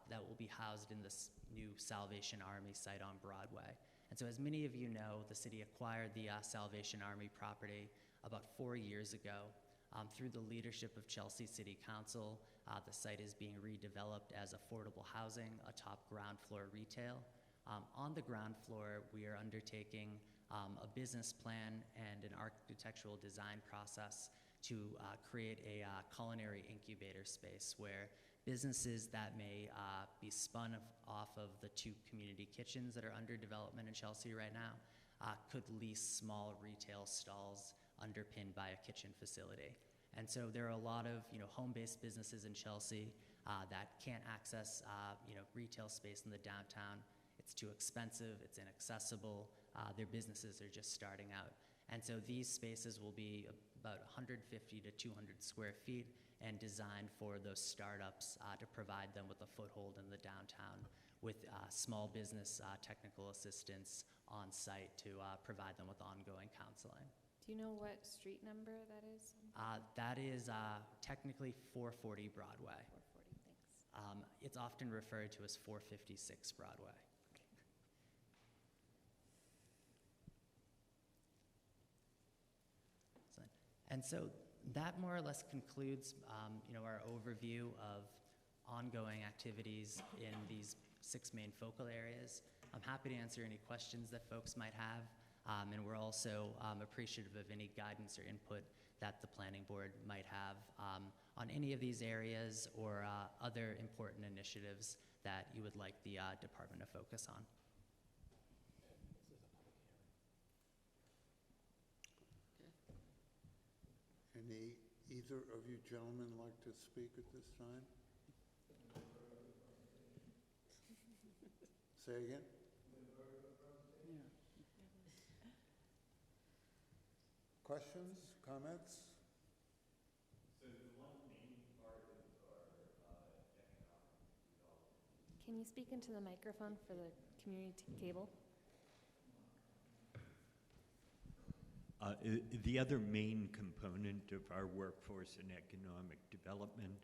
that will be housed in this new Salvation Army site on Broadway. And so as many of you know, the city acquired the Salvation Army property about 4 years ago. Through the leadership of Chelsea City Council, the site is being redeveloped as affordable housing, atop ground floor retail. On the ground floor, we are undertaking a business plan and an architectural design process to create a culinary incubator space where businesses that may be spun off of the 2 community kitchens that are under development in Chelsea right now could lease small retail stalls underpinned by a kitchen facility. And so there are a lot of home-based businesses in Chelsea that can't access retail space in the downtown. It's too expensive, it's inaccessible, their businesses are just starting out. And so these spaces will be about 150 to 200 square feet and designed for those startups to provide them with a foothold in the downtown with small business technical assistance on site to provide them with ongoing counseling. Do you know what street number that is? That is technically 440 Broadway. 440, thanks. It's often referred to as 456 Broadway. And so that more or less concludes our overview of ongoing activities in these 6 main focal areas. I'm happy to answer any questions that folks might have, and we're also appreciative of any guidance or input that the planning board might have on any of these areas or other important initiatives that you would like the department to focus on. Either of you gentlemen like to speak at this time? Say again? Questions, comments? Can you speak into the microphone for the community cable? The other main component of our workforce and economic development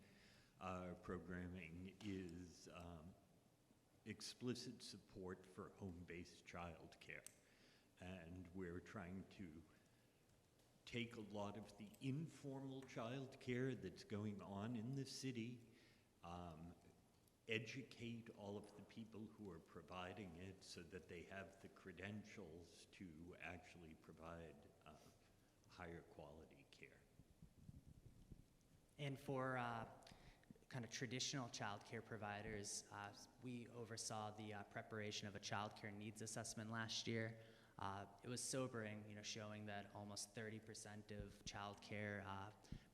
programming is explicit support for home-based childcare. And we're trying to take a lot of the informal childcare that's going on in the city, educate all of the people who are providing it so that they have the credentials to actually provide higher quality care. And for kind of traditional childcare providers, we oversaw the preparation of a childcare needs assessment last year. It was sobering, showing that almost 30% of childcare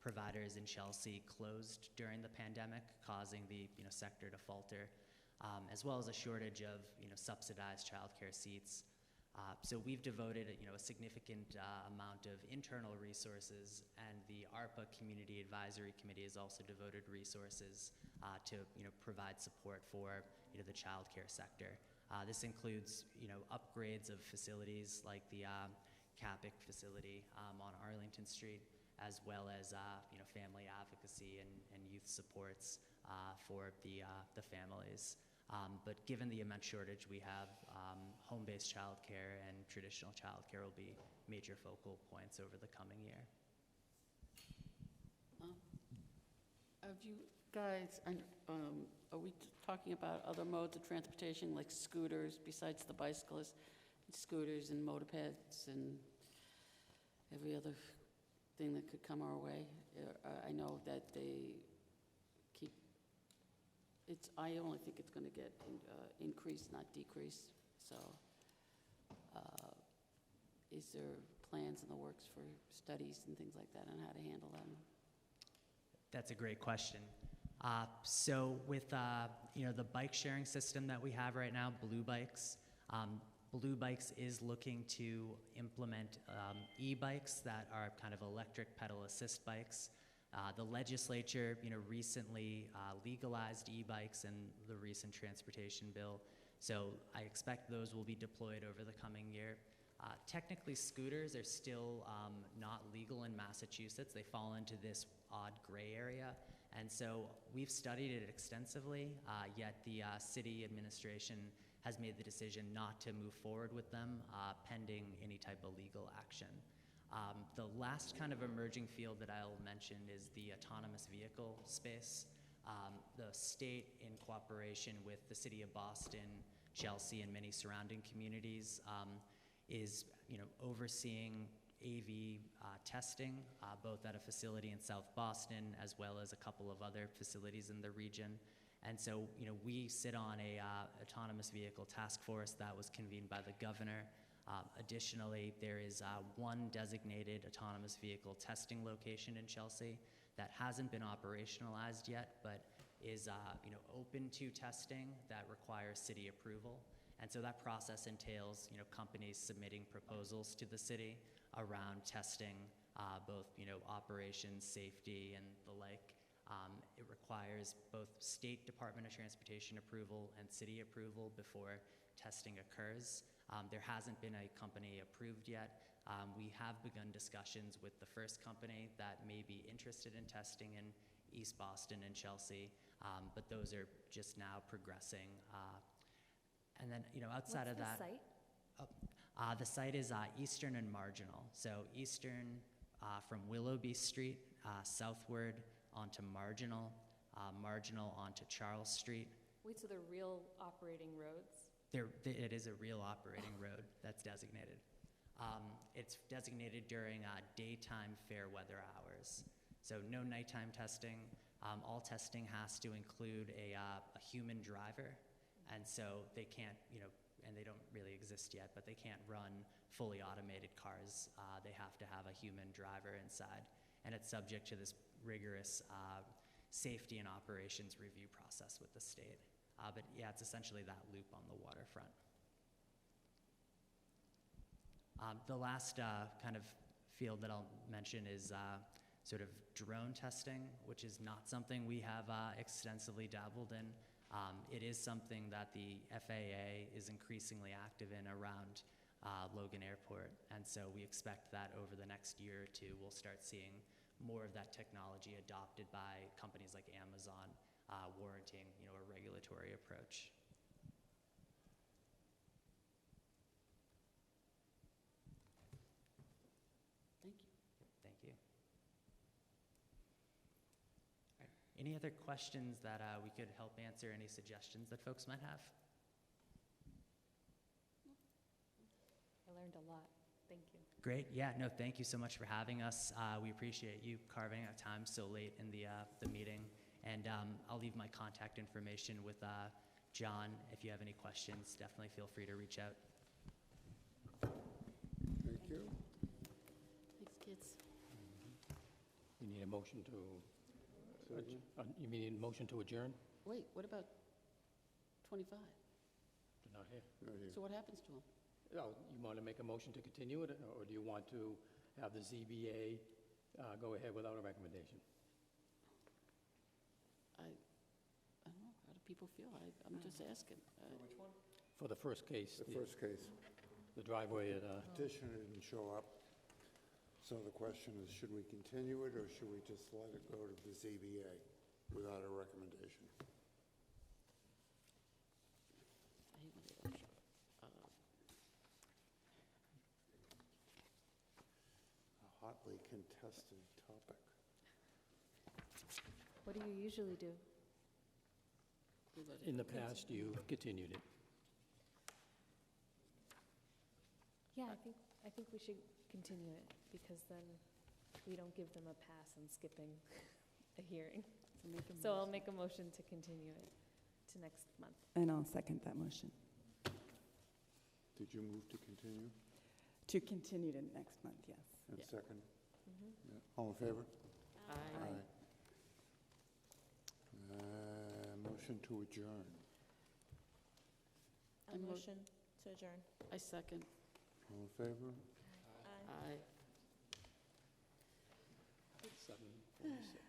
providers in Chelsea closed during the pandemic, causing the sector to falter, as well as a shortage of subsidized childcare seats. So we've devoted a significant amount of internal resources, and the ARPA Community Advisory Committee has also devoted resources to provide support for the childcare sector. This includes upgrades of facilities like the CAPIC facility on Arlington Street, as well as family advocacy and youth supports for the families. But given the immense shortage we have, home-based childcare and traditional childcare will be major focal points over the coming year. Have you guys, are we talking about other modes of transportation like scooters besides the bicyclists, scooters and mopeds and every other thing that could come our way? I know that they keep, I only think it's going to get increased, not decreased. So is there plans in the works for studies and things like that on how to handle them? That's a great question. So with the bike sharing system that we have right now, Blue Bikes, Blue Bikes is looking to implement e-bikes that are kind of electric pedal assist bikes. The legislature, recently legalized e-bikes in the recent transportation bill. So I expect those will be deployed over the coming year. Technically, scooters are still not legal in Massachusetts. They fall into this odd gray area. And so we've studied it extensively, yet the city administration has made the decision not to move forward with them pending any type of legal action. The last kind of emerging field that I'll mention is the autonomous vehicle space. The state, in cooperation with the city of Boston, Chelsea and many surrounding communities, is overseeing AV testing, both at a facility in South Boston as well as a couple of other facilities in the region. And so, we sit on a autonomous vehicle task force that was convened by the governor. Additionally, there is one designated autonomous vehicle testing location in Chelsea that hasn't been operationalized yet, but is open to testing that requires city approval. And so that process entails companies submitting proposals to the city around testing, both operations, safety, and the like. It requires both State Department of Transportation approval and city approval before testing occurs. There hasn't been a company approved yet. We have begun discussions with the first company that may be interested in testing in East Boston and Chelsea, but those are just now progressing. And then, outside of that, Site? the site is Eastern and Marginal. So Eastern from Willoughby Street southward onto Marginal, Marginal onto Charles Street. Wait, so they're real operating roads? It is a real operating road that's designated. It's designated during daytime fair weather hours. So no nighttime testing. All testing has to include a human driver. And so they can't, and they don't really exist yet, but they can't run fully automated cars. They have to have a human driver inside. And it's subject to this rigorous safety and operations review process with the state. But yeah, it's essentially that loop on the waterfront. The last kind of field that I'll mention is sort of drone testing, which is not something we have extensively dabbled in. It is something that the FAA is increasingly active in around Logan Airport, and so we expect that over the next year or two, we'll start seeing more of that technology adopted by companies like Amazon, warranting a regulatory approach. Thank you. Thank you. All right. Any other questions that we could help answer? Any suggestions that folks might have? I learned a lot. Thank you. Great. Yeah, no, thank you so much for having us. We appreciate you carving out time so late in the meeting. And I'll leave my contact information with John. If you have any questions, definitely feel free to reach out. Thank you. Thanks, kids. You need a motion to, you mean a motion to adjourn? Wait, what about 25? They're not here. Right here. So what happens to them? Oh, you want to make a motion to continue it, or do you want to have the ZBA go ahead without a recommendation? I don't know, how do people feel? I'm just asking. Which one? For the first case. The first case. The driveway at, Petitioner didn't show up. So the question is, should we continue it, or should we just let it go to the ZBA without a recommendation? I hate when they don't show up. A hotly contested topic. What do you usually do? We let it in the continue. past, you continued it. Yeah, I think we should continue it, because then we don't give them a pass on skipping a hearing. So I'll make a motion to continue it to next month. And I'll second that motion. Did you move to continue? To continue to next month, yes. And Yeah. second? Yeah. All in favor? Aye. Motion to adjourn. A motion to adjourn. I second. All in favor? Aye. Aye. 7:46.